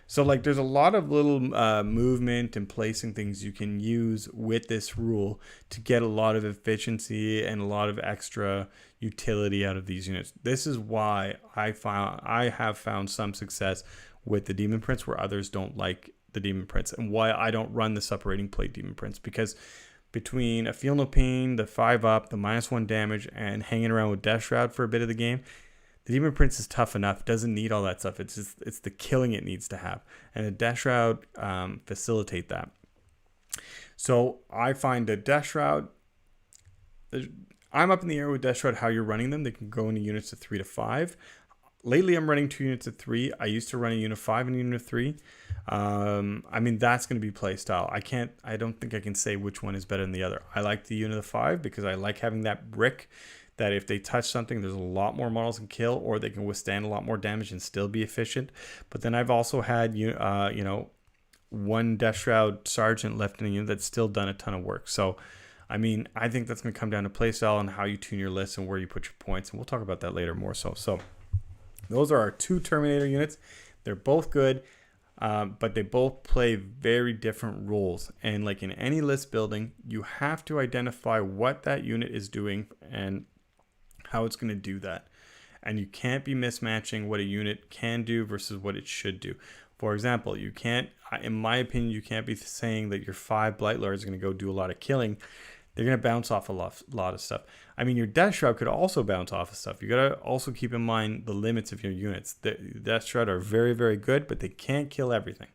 So, there's a lot of little movement and placing things you can use with this rule to get a lot of efficiency and a lot of extra utility out of these units. This is why I have found some success with the Demon Prince where others don't like the Demon Prince and why I don't run the separating plate Demon Prince, because between a Feel No Pain, the 5-up, the -1 damage, and hanging around with Death Shroud for a bit of the game, the Demon Prince is tough enough. It doesn't need all that stuff. It's the killing it needs to have, and the Death Shroud facilitate that. So I find the Death Shroud, I'm up in the air with Death Shroud how you're running them. They can go into units of 3 to 5. Lately, I'm running 2 units of 3. I used to run a unit of 5 and a unit of 3. I mean, that's going to be play style. I don't think I can say which one is better than the other. I like the unit of 5 because I like having that brick that if they touch something, there's a lot more models can kill, or they can withstand a lot more damage and still be efficient. But then I've also had, one Death Shroud Sergeant left in a unit that's still done a ton of work. So, I mean, I think that's going to come down to playstyle and how you tune your list and where you put your points. And we'll talk about that later more so. So, those are our 2 Terminator units. They're both good, but they both play very different roles. And like in any list building, you have to identify what that unit is doing and how it's going to do that. And you can't be mismatching what a unit can do versus what it should do. For example, you can't, in my opinion, you can't be saying that your 5 Blight Lords are going to go do a lot of killing. They're going to bounce off a lot of stuff. I mean, your Death Shroud could also bounce off of stuff. You got to also keep in mind the limits of your units. The Death Shroud are very, very good, but they can't kill everything.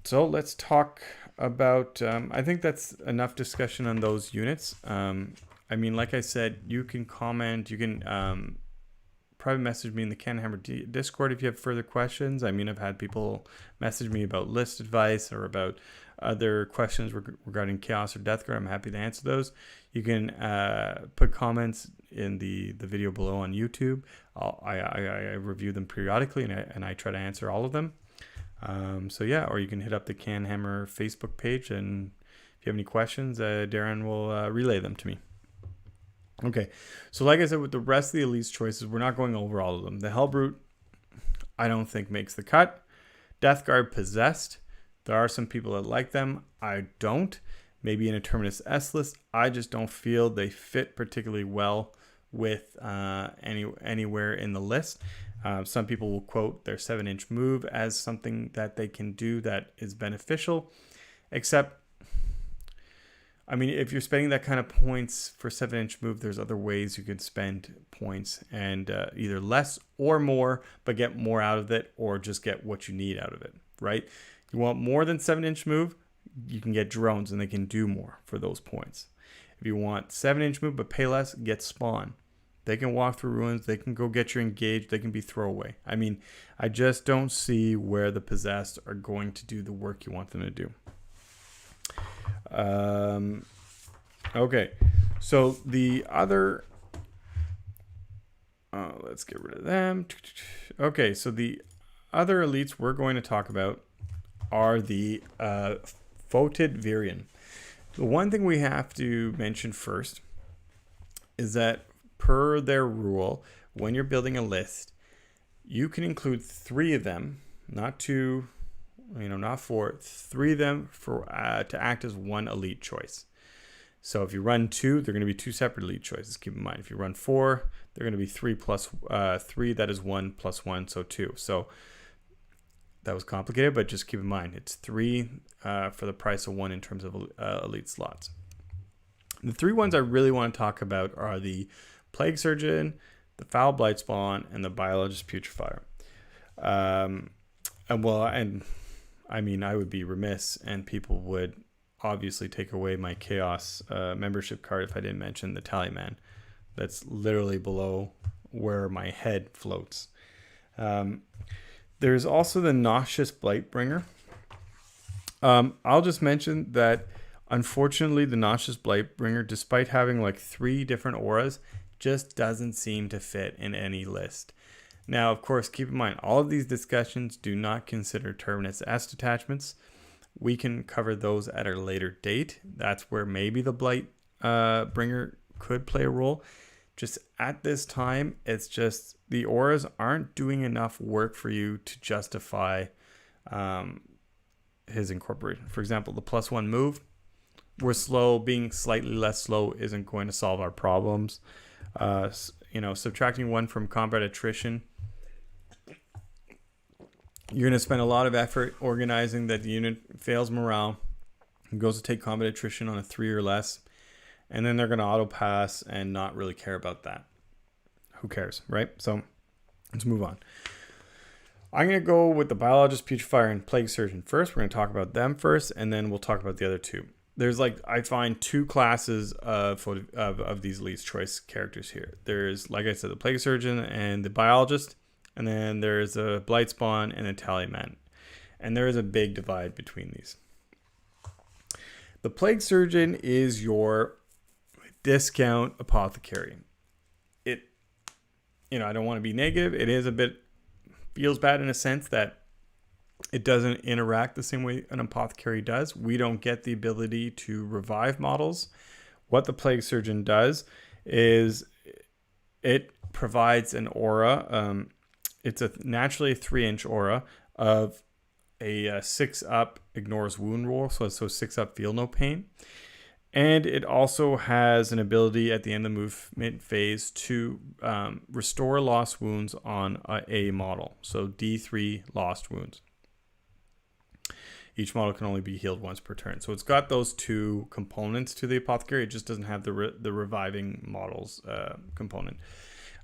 So let's talk about, I think that's enough discussion on those units. I mean, like I said, you can comment, you can private message me in the CanHammer Discord if you have further questions. I mean, I've had people message me about list advice or about other questions regarding Chaos or Death Guard. I'm happy to answer those. You can put comments in the video below on YouTube. I review them periodically, and I try to answer all of them. So yeah, or you can hit up the CanHammer Facebook page, and if you have any questions, Darren will relay them to me. Okay, so like I said, with the rest of the Elite's choices, we're not going over all of them. The Hellbrute, I don't think makes the cut. Death Guard Possessed, there are some people that like them. I don't. Maybe in a Terminus S list, I just don't feel they fit particularly well with anywhere in the list. Some people will quote their 7-inch move as something that they can do that is beneficial, except, I mean, if you're spending that kind of points for 7-inch move, there's other ways you can spend points and either less or more, but get more out of it, or just get what you need out of it, right? You want more than 7-inch move, you can get drones and they can do more for those points. If you want 7-inch move but pay less, get Spawn. They can walk through ruins, they can go get your engaged, they can be throwaway. I mean, I just don't see where the Possessed are going to do the work you want them to do. Okay, so the other, let's get rid of them. Okay, so the other elites we're going to talk about are the Photed Virion. The one thing we have to mention first is that per their rule, when you're building a list, you can include 3 of them, not 2, not 4, 3 of them for to act as one elite choice. So if you run 2, they're going to be 2 separate elite choices. Keep in mind, if you run 4, they're going to be 3 plus 3. That is 1 plus 1, so 2. So that was complicated, but just keep in mind, it's 3 for the price of 1 in terms of elite slots. The 3 ones I really want to talk about are the Plague Surgeon, the Foul Blight Spawn, and the Biologist Putrefier. And I mean, I would be remiss, and people would obviously take away my Chaos membership card if I didn't mention the Tallyman. That's literally below where my head floats. There's also the Nauseous Blightbringer. I'll just mention that, unfortunately, the Nauseous Blightbringer, despite having like 3 different auras, just doesn't seem to fit in any list. Now, of course, keep in mind, all of these discussions do not consider Terminus S detachments. We can cover those at a later date. That's where maybe the Blight Bringer could play a role. Just at this time, it's just the auras aren't doing enough work for you to justify his incorporation. For example, the +1 move, we're slow. Being slightly less slow isn't going to solve our problems. Subtracting 1 from combat attrition You're going to spend a lot of effort organizing that the unit fails morale, goes to take combat attrition on a 3 or less, and then they're going to auto pass and not really care about that. Who cares, right? So let's move on. I'm going to go with the Biologist, Putrefier, and Plague Surgeon first. We're going to talk about them first, and then we'll talk about the other two. There's I find two classes of these Elite's Choice characters here. There's, like I said, the Plague Surgeon and the Biologist, and then there's a Blightspawn and a Tallyman. And there is a big divide between these. The Plague Surgeon is your discount apothecary. I don't want to be negative. It is feels bad in a sense that it doesn't interact the same way an apothecary does. We don't get the ability to revive models. What the Plague Surgeon does is it provides an aura. It's naturally a 3-inch aura of a 6-up ignores wound roll, so 6-up feel no pain. And it also has an ability at the end of the movement phase to restore lost wounds on a model. So D3 lost wounds. Each model can only be healed once per turn. So it's got those two components to the apothecary. It just doesn't have the reviving models component.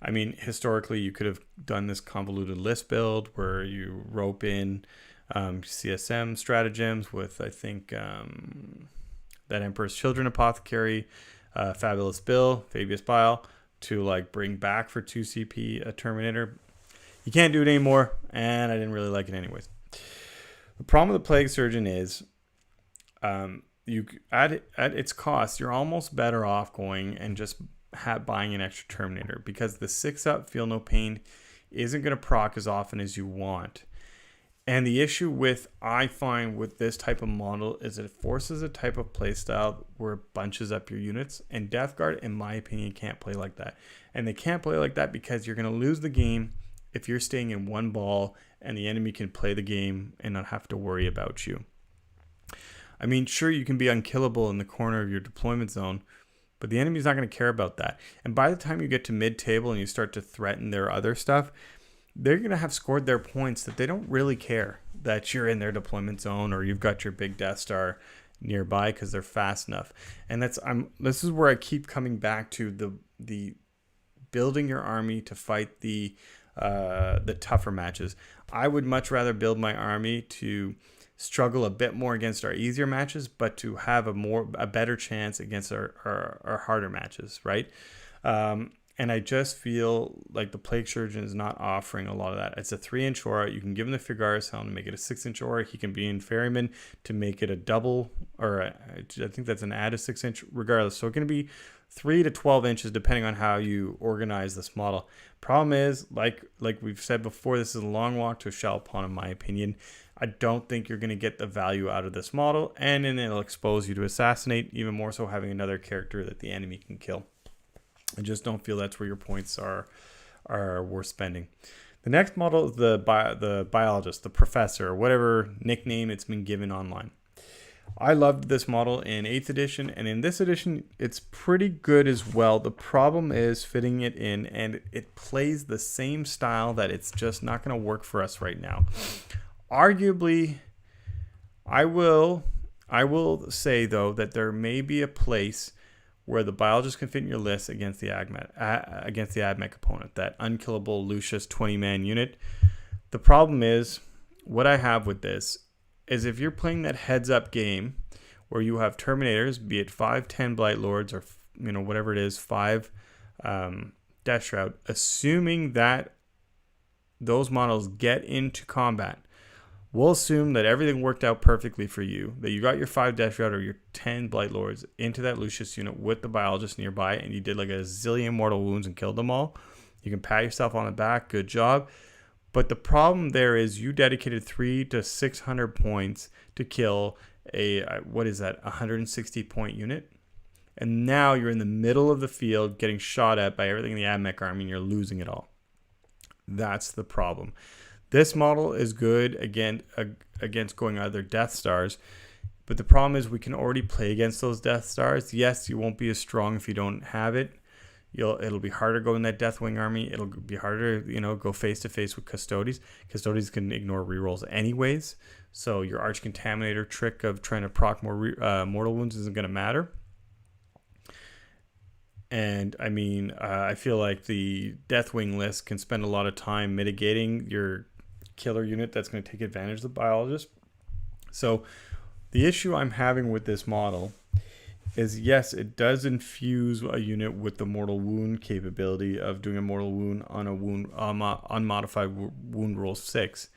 I mean, historically, you could have done this convoluted list build where you rope in CSM stratagems with, I think... that Emperor's Children Apothecary, Fabulous Bill, Fabius Bile, to bring back for 2 CP a Terminator. You can't do it anymore, and I didn't really like it anyways. The problem with the Plague Surgeon is, you at its cost, you're almost better off going and just buying an extra Terminator, because the 6-up feel no pain isn't going to proc as often as you want. And the issue I find with this type of model is it forces a type of playstyle where it bunches up your units. And Death Guard, in my opinion, can't play like that. And they can't play like that because you're going to lose the game if you're staying in one ball and the enemy can play the game and not have to worry about you. I mean, sure, you can be unkillable in the corner of your deployment zone, but the enemy's not going to care about that. And by the time you get to mid-table and you start to threaten their other stuff, they're going to have scored their points that they don't really care that you're in their deployment zone or you've got your big Death Star nearby because they're fast enough. And this is where I keep coming back to the building your army to fight the tougher matches. I would much rather build my army to struggle a bit more against our easier matches, but to have a better chance against our harder matches, right? And I just feel like the Plague Surgeon is not offering a lot of that. It's a 3-inch aura. You can give him the Figaris Helm to make it a 6-inch aura. He can be in Ferryman to make it a double, or I think that's an add a 6-inch regardless. So it's going to be 3 to 12 inches depending on how you organize this model. Problem is, like we've said before, this is a long walk to a shell pond in my opinion. I don't think you're going to get the value out of this model, and then it'll expose you to assassinate, even more so having another character that the enemy can kill. I just don't feel that's where your points are worth spending. The next model is the Biologist, the Professor, whatever nickname it's been given online. I loved this model in 8th edition, and in this edition, it's pretty good as well. The problem is fitting it in, and it plays the same style that it's just not going to work for us right now. Arguably, I will say, though, that there may be a place where the Biologist can fit in your list against the AdMech opponent, that unkillable Lucius 20-man unit. The problem is, what I have with this is if you're playing that heads-up game where you have Terminators, be it 5-10 Blight Lords or whatever it is, 5 Death Shroud, assuming that those models get into combat, we'll assume that everything worked out perfectly for you, that you got your 5 Death Shroud or your 10 Blight Lords into that Lucius unit with the Biologist nearby, and you did like a zillion mortal wounds and killed them all. You can pat yourself on the back, good job. But the problem there is you dedicated 300 to 600 points to kill a 160 point unit. And now you're in the middle of the field getting shot at by everything in the AdMech army and you're losing it all. That's the problem. This model is good against going other Death Stars, but the problem is we can already play against those Death Stars. Yes, you won't be as strong if you don't have it. It'll be harder going that Deathwing army. It'll be harder, go face to face with Custodes. Custodes can ignore rerolls anyways, so your Arch Contaminator trick of trying to proc more mortal wounds isn't going to matter. And I mean, I feel like the Deathwing list can spend a lot of time mitigating your killer unit that's going to take advantage of the biologist. So the issue I'm having with this model is, yes, it does infuse a unit with the mortal wound capability of doing a mortal wound on a unmodified wound roll 6.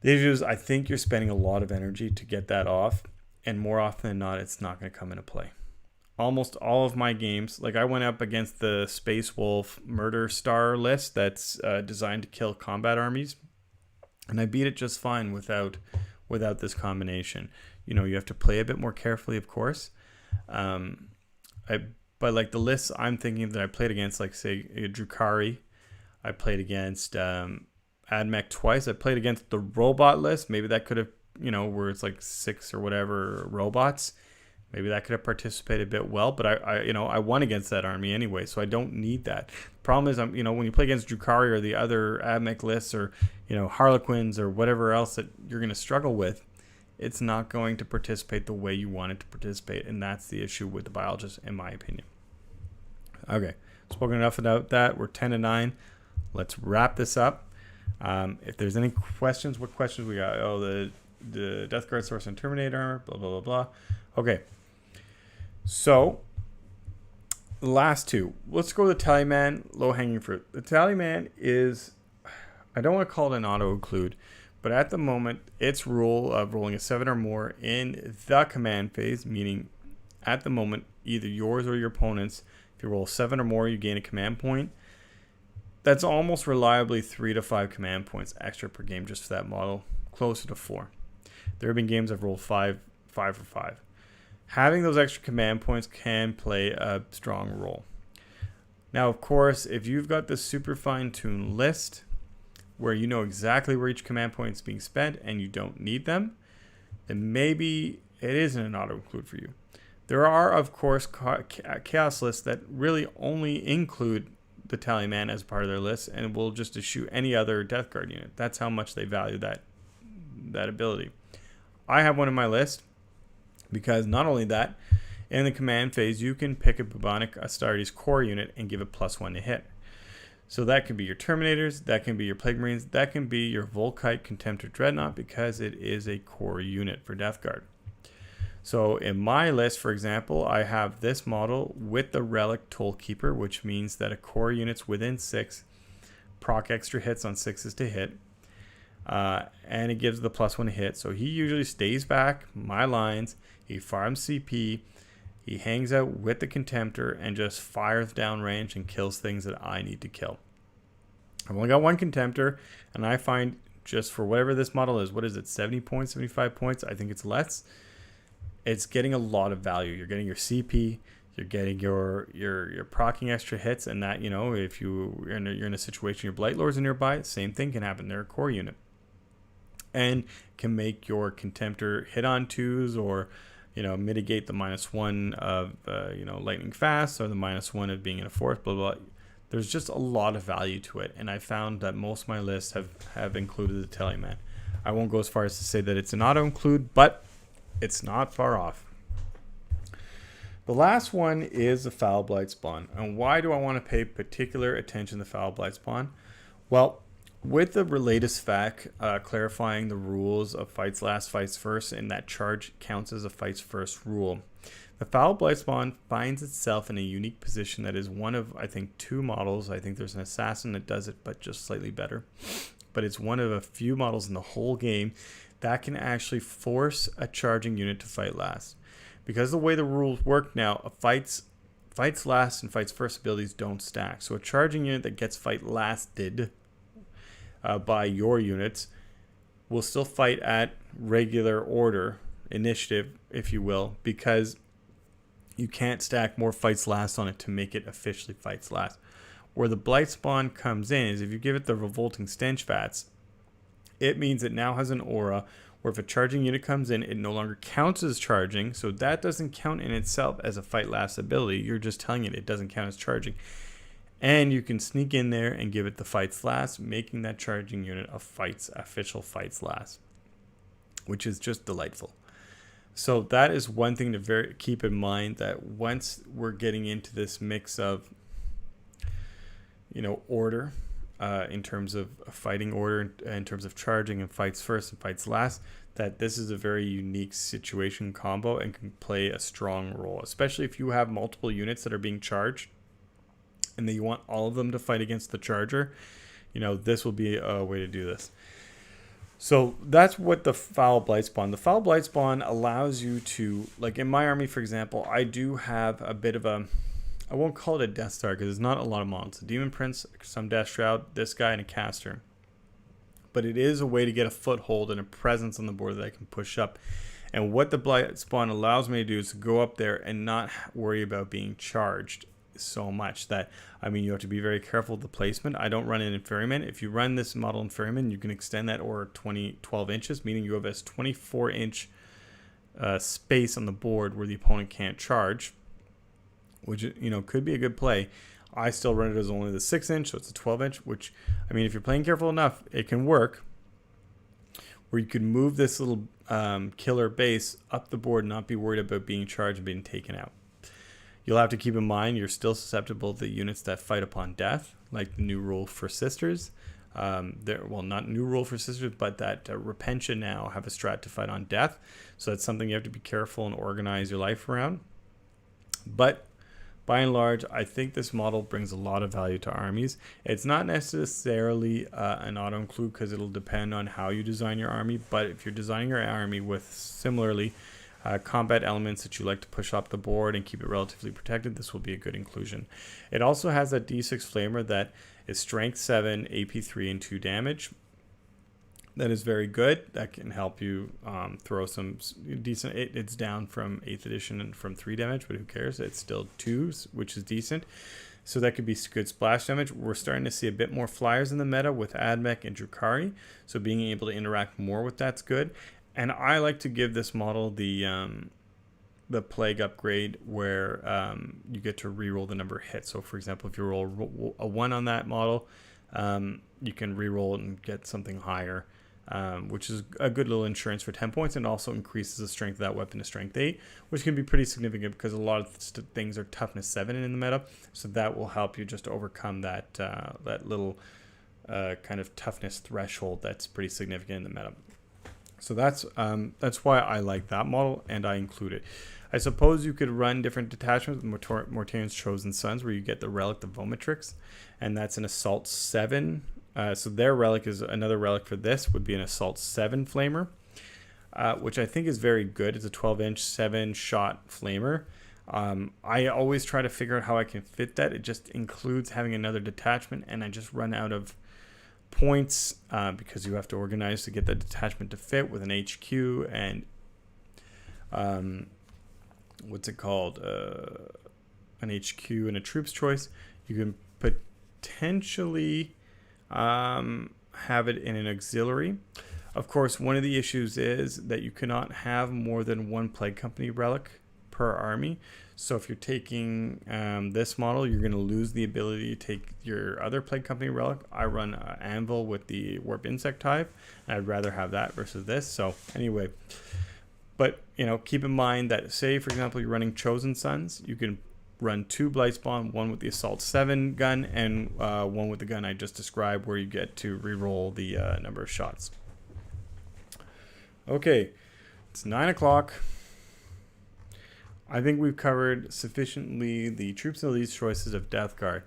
The issue is, I think you're spending a lot of energy to get that off, and more often than not, it's not going to come into play. Almost all of my games, like I went up against the Space Wolf Murder Star list that's designed to kill combat armies, and I beat it just fine without this combination. You have to play a bit more carefully, of course. But like the lists I'm thinking that I played against, like say Drukhari, I played against Admech twice. I played against the robot list. Maybe that could have, where it's like 6 or whatever robots. Maybe that could have participated a bit well, but I won against that army anyway, so I don't need that. Problem is, when you play against Drukhari or the other Admech lists or, Harlequins or whatever else that you're going to struggle with, it's not going to participate the way you want it to participate, and that's the issue with the biologist, in my opinion. Okay, spoken enough about that. We're 10-9. Let's wrap this up. If there's any questions, what questions we got? Oh, the Death Guard Source and Terminator, blah, blah, blah, blah. Okay. So, the last two. Let's go with the Tallyman, low-hanging fruit. The Tallyman is, I don't want to call it an auto-include, but at the moment, its rule of rolling a 7 or more in the command phase, meaning at the moment, either yours or your opponent's, if you roll 7 or more, you gain a command point. That's almost reliably 3 to 5 command points extra per game just for that model, closer to 4. There have been games I've rolled 5 for 5. Having those extra command points can play a strong role. Now, of course, if you've got the super fine-tuned list where you know exactly where each command point is being spent and you don't need them, then maybe it isn't an auto-include for you. There are, of course, chaos lists that really only include the Tallyman as part of their list and will just eschew any other Death Guard unit. That's how much they value that ability. I have one in my list because not only that, in the command phase, you can pick a Bubonic Astartes core unit and give it +1 to hit. So that can be your Terminators, that can be your Plague Marines, that can be your Volkite Contemptor Dreadnought because it is a core unit for Death Guard. So in my list, for example, I have this model with the Relic Tollkeeper, which means that a core unit's within 6 proc extra hits on 6s to hit. And it gives the +1 to hit. So he usually stays back my lines. He farms CP. He hangs out with the Contemptor and just fires downrange and kills things that I need to kill. I've only got one Contemptor, and I find just for whatever this model is, what is it, 70 points, 75 points? I think it's less. It's getting a lot of value. You're getting your CP. You're getting your proccing extra hits, and that, if you're in a situation your Blight Lords are nearby, same thing can happen. They're a core unit. And can make your Contemptor hit on 2s or, mitigate the -1 of, lightning fast or the -1 of being in a forest, blah, blah, blah. There's just a lot of value to it. And I found that most of my lists have included the Tallyman. I won't go as far as to say that it's an auto-include, but it's not far off. The last one is the Foul Blight Spawn. And why do I want to pay particular attention to the Foul Blight Spawn? Well, with the latest fact clarifying the rules of fights last, fights first, and that charge counts as a fights first rule, the Foul Blight Spawn finds itself in a unique position that is one of, I think, 2 models. I think there's an Assassin that does it, but just slightly better. But it's one of a few models in the whole game that can actually force a charging unit to fight last. Because the way the rules work now, fights last and fights first abilities don't stack. So a charging unit that gets fight lasted by your units will still fight at regular order, initiative, if you will, because you can't stack more fights last on it to make it officially fights last. Where the Blight Spawn comes in is if you give it the Revolting Stench Vats, it means it now has an aura or if a charging unit comes in, it no longer counts as charging. So that doesn't count in itself as a fight last ability. You're just telling it doesn't count as charging. And you can sneak in there and give it the fights last, making that charging unit a official fights last, which is just delightful. So that is one thing to keep in mind, that once we're getting into this mix of, order, in terms of a fighting order, in terms of charging and fights first and fights last, that this is a very unique situation combo and can play a strong role, especially if you have multiple units that are being charged and that you want all of them to fight against the charger. This will be a way to do this. So that's what the Foul Blight Spawn. The Foul Blight Spawn allows you to, like in my army, for example, I do have a bit of a, I won't call it a Death Star because there's not a lot of models. A Demon Prince, some Death Shroud, this guy, and a Caster. But it is a way to get a foothold and a presence on the board that I can push up. And what the Blight Spawn allows me to do is to go up there and not worry about being charged so much. That, you have to be very careful with the placement. I don't run an Inferiorman. If you run this model Inferiorman, you can extend that or 12 inches, meaning you have a 24-inch space on the board where the opponent can't charge, which could be a good play. I still run it as only the 6-inch, so it's a 12-inch, which, if you're playing careful enough, it can work, where you could move this little killer base up the board and not be worried about being charged and being taken out. You'll have to keep in mind you're still susceptible to units that fight upon death, like the new rule for Sisters. Not new rule for Sisters, but that Repentia now have a strat to fight on death. So that's something you have to be careful and organize your life around. But by and large, I think this model brings a lot of value to armies. It's not necessarily an auto-include because it'll depend on how you design your army. But if you're designing your army with similarly combat elements that you like to push up the board and keep it relatively protected, this will be a good inclusion. It also has that D6 Flamer that is Strength 7, AP 3, and 2 damage. That is very good. That can help you throw some decent. It's down from 8th edition and from 3 damage, but who cares? It's still 2s, which is decent. So that could be good splash damage. We're starting to see a bit more flyers in the meta with Admech and Drukhari, so being able to interact more with that's good. And I like to give this model the plague upgrade where you get to reroll the number of hits. So for example, if you roll a 1 on that model, you can reroll it and get something higher, which is a good little insurance for 10 points, and also increases the strength of that weapon to strength 8, which can be pretty significant because a lot of things are toughness 7 in the meta. So that will help you just overcome that little kind of toughness threshold that's pretty significant in the meta. So that's why I like that model, and I include it. I suppose you could run different detachments with Mortarian's Chosen Sons, where you get the Relic of Vomitrix, and that's an Assault 7. So their relic is another relic for this, would be an Assault 7 Flamer, which I think is very good. It's a 12-inch, 7-shot Flamer. I always try to figure out how I can fit that. It just includes having another detachment, and I just run out of points because you have to organize to get that detachment to fit with an HQ and what's it called, an HQ and a troops choice. You can potentially have it in an auxiliary. Of course, one of the issues is that you cannot have more than one Plague Company relic per army. So if you're taking this model, you're going to lose the ability to take your other Plague Company relic. I run Anvil with the Warp Insect Hive, and I'd rather have that versus this. So anyway, but keep in mind that, say for example you're running Chosen Sons, you can run 2 Blightspawn, one with the Assault 7 gun and one with the gun I just described, where you get to reroll the number of shots. Okay, it's 9 o'clock. I think we've covered sufficiently the troops and elite choices of Death Guard.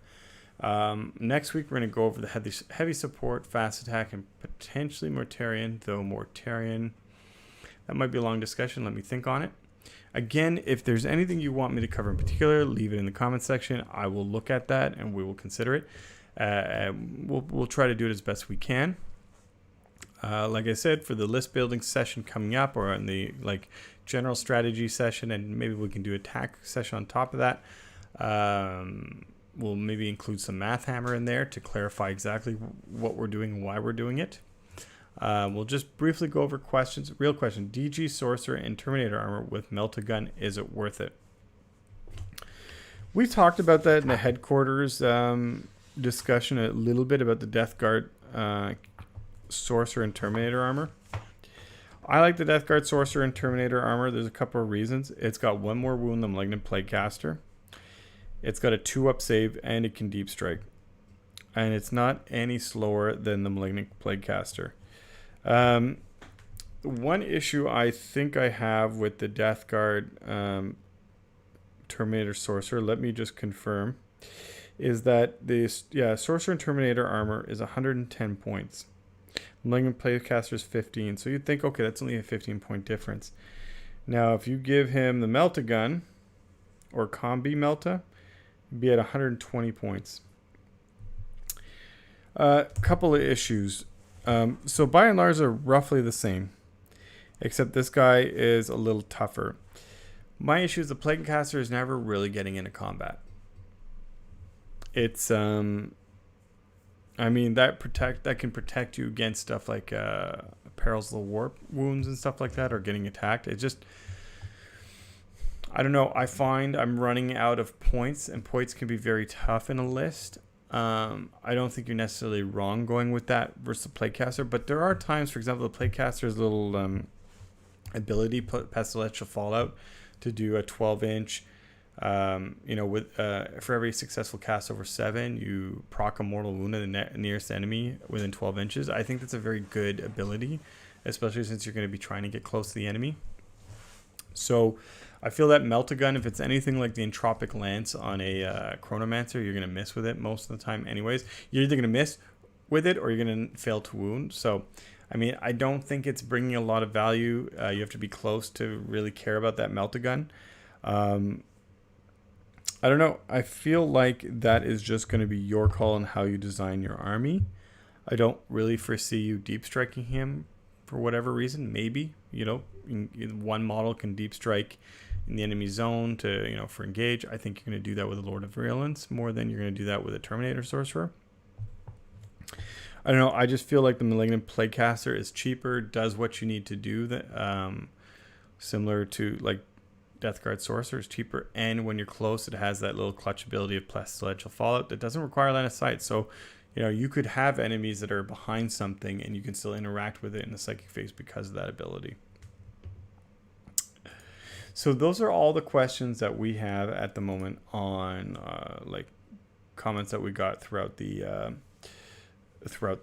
Next week we're going to go over the heavy support, fast attack, and potentially Mortarion, though Mortarion, that might be a long discussion. Let me think on it. Again, if there's anything you want me to cover in particular, leave it in the comments section. I will look at that and we will consider it. We'll try to do it as best we can. Like I said, for the list building session coming up, or in the general strategy session, and maybe we can do a attack session on top of that. We'll maybe include some CanHammer in there to clarify exactly what we're doing and why we're doing it. We'll just briefly go over questions. Real question: DG Sorcerer and Terminator armor with Melt-A-Gun, is it worth it? We talked about that in the headquarters discussion a little bit about the Death Guard Sorcerer and Terminator armor. I like the Death Guard Sorcerer and Terminator armor. There's a couple of reasons. It's got one more wound than Malignant Plaguecaster. It's got a 2-up save, and it can deep strike. And it's not any slower than the Malignant Plaguecaster. One issue I think I have with the Death Guard Terminator Sorcerer, let me just confirm, is that this Sorcerer and Terminator armor is 110 points. Malignant Plaguecaster is 15, so you'd think, okay, that's only a 15-point difference. Now, if you give him the Melt-A-Gun or Combi Melta, it'd be at 120 points. Couple of issues. So by and large, they're roughly the same, except this guy is a little tougher. My issue is the Plaguecaster is never really getting into combat. It's I mean, that can protect you against stuff like Perils of the Warp wounds and stuff like that, or getting attacked. It just, I don't know. I find I'm running out of points, and points can be very tough in a list. I don't think you're necessarily wrong going with that versus the Plaguecaster, but there are times, for example, the Plaguecaster's little ability, Pestilential Fallout, to do a 12-inch. With for every successful cast over 7, you proc a mortal wound at the nearest enemy within 12 inches. I think that's a very good ability, especially since you're going to be trying to get close to the enemy. So I feel that Melt-A-Gun, if it's anything like the Entropic Lance on a Chronomancer, you're going to miss with it most of the time anyways. You're either going to miss with it or you're going to fail to wound. So, I mean, I don't think it's bringing a lot of value. You have to be close to really care about that Melt-A-Gun. I don't know. I feel like that is just going to be your call on how you design your army. I don't really foresee you deep striking him for whatever reason. Maybe, one model can deep strike in the enemy zone to, for engage. I think you're going to do that with a Lord of Virulence more than you're going to do that with a Terminator Sorcerer. I don't know. I just feel like the Malignant Plaguecaster is cheaper, does what you need to do, that similar to like Death Guard Sorcerer is cheaper, and when you're close, it has that little clutch ability of Pestilential Fallout that doesn't require line of sight. So, you could have enemies that are behind something, and you can still interact with it in the psychic phase because of that ability. So those are all the questions that we have at the moment on comments that we got throughout the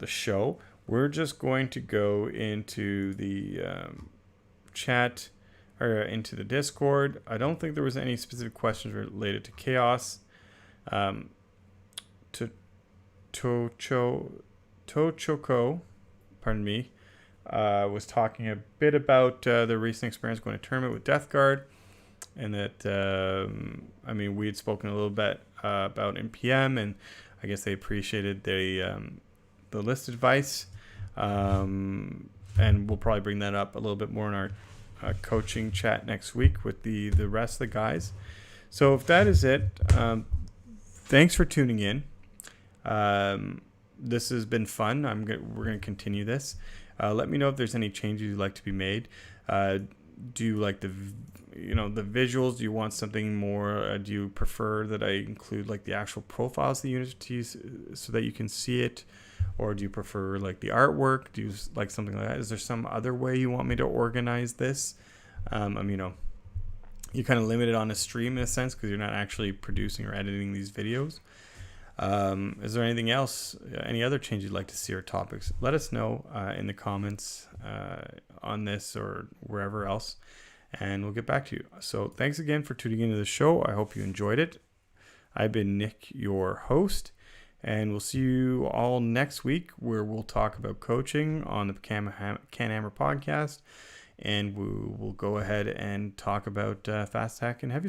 show. We're just going to go into the chat. Or into the Discord. I don't think there was any specific questions related to Chaos. Tochoko, pardon me, was talking a bit about the recent experience going to tournament with Death Guard, and that we had spoken a little bit about in PM, and I guess they appreciated the list advice, and we'll probably bring that up a little bit more in our coaching chat next week with the rest of the guys. So if that is it, thanks for tuning in. This has been fun. We're going to continue this. Let me know if there's any changes you'd like to be made. Do you like the visuals? Do you want something more? Do you prefer that I include like the actual profiles of the units so that you can see it? Or do you prefer like the artwork? Do you like something like that? Is there some other way you want me to organize this? You're kind of limited on a stream in a sense because you're not actually producing or editing these videos. Is there anything else, any other change you'd like to see or topics? Let us know in the comments on this or wherever else, and we'll get back to you. So thanks again for tuning into the show. I hope you enjoyed it. I've been Nick, your host. And we'll see you all next week where we'll talk about coaching on the CanHammer podcast. And we'll go ahead and talk about fast attack and heavy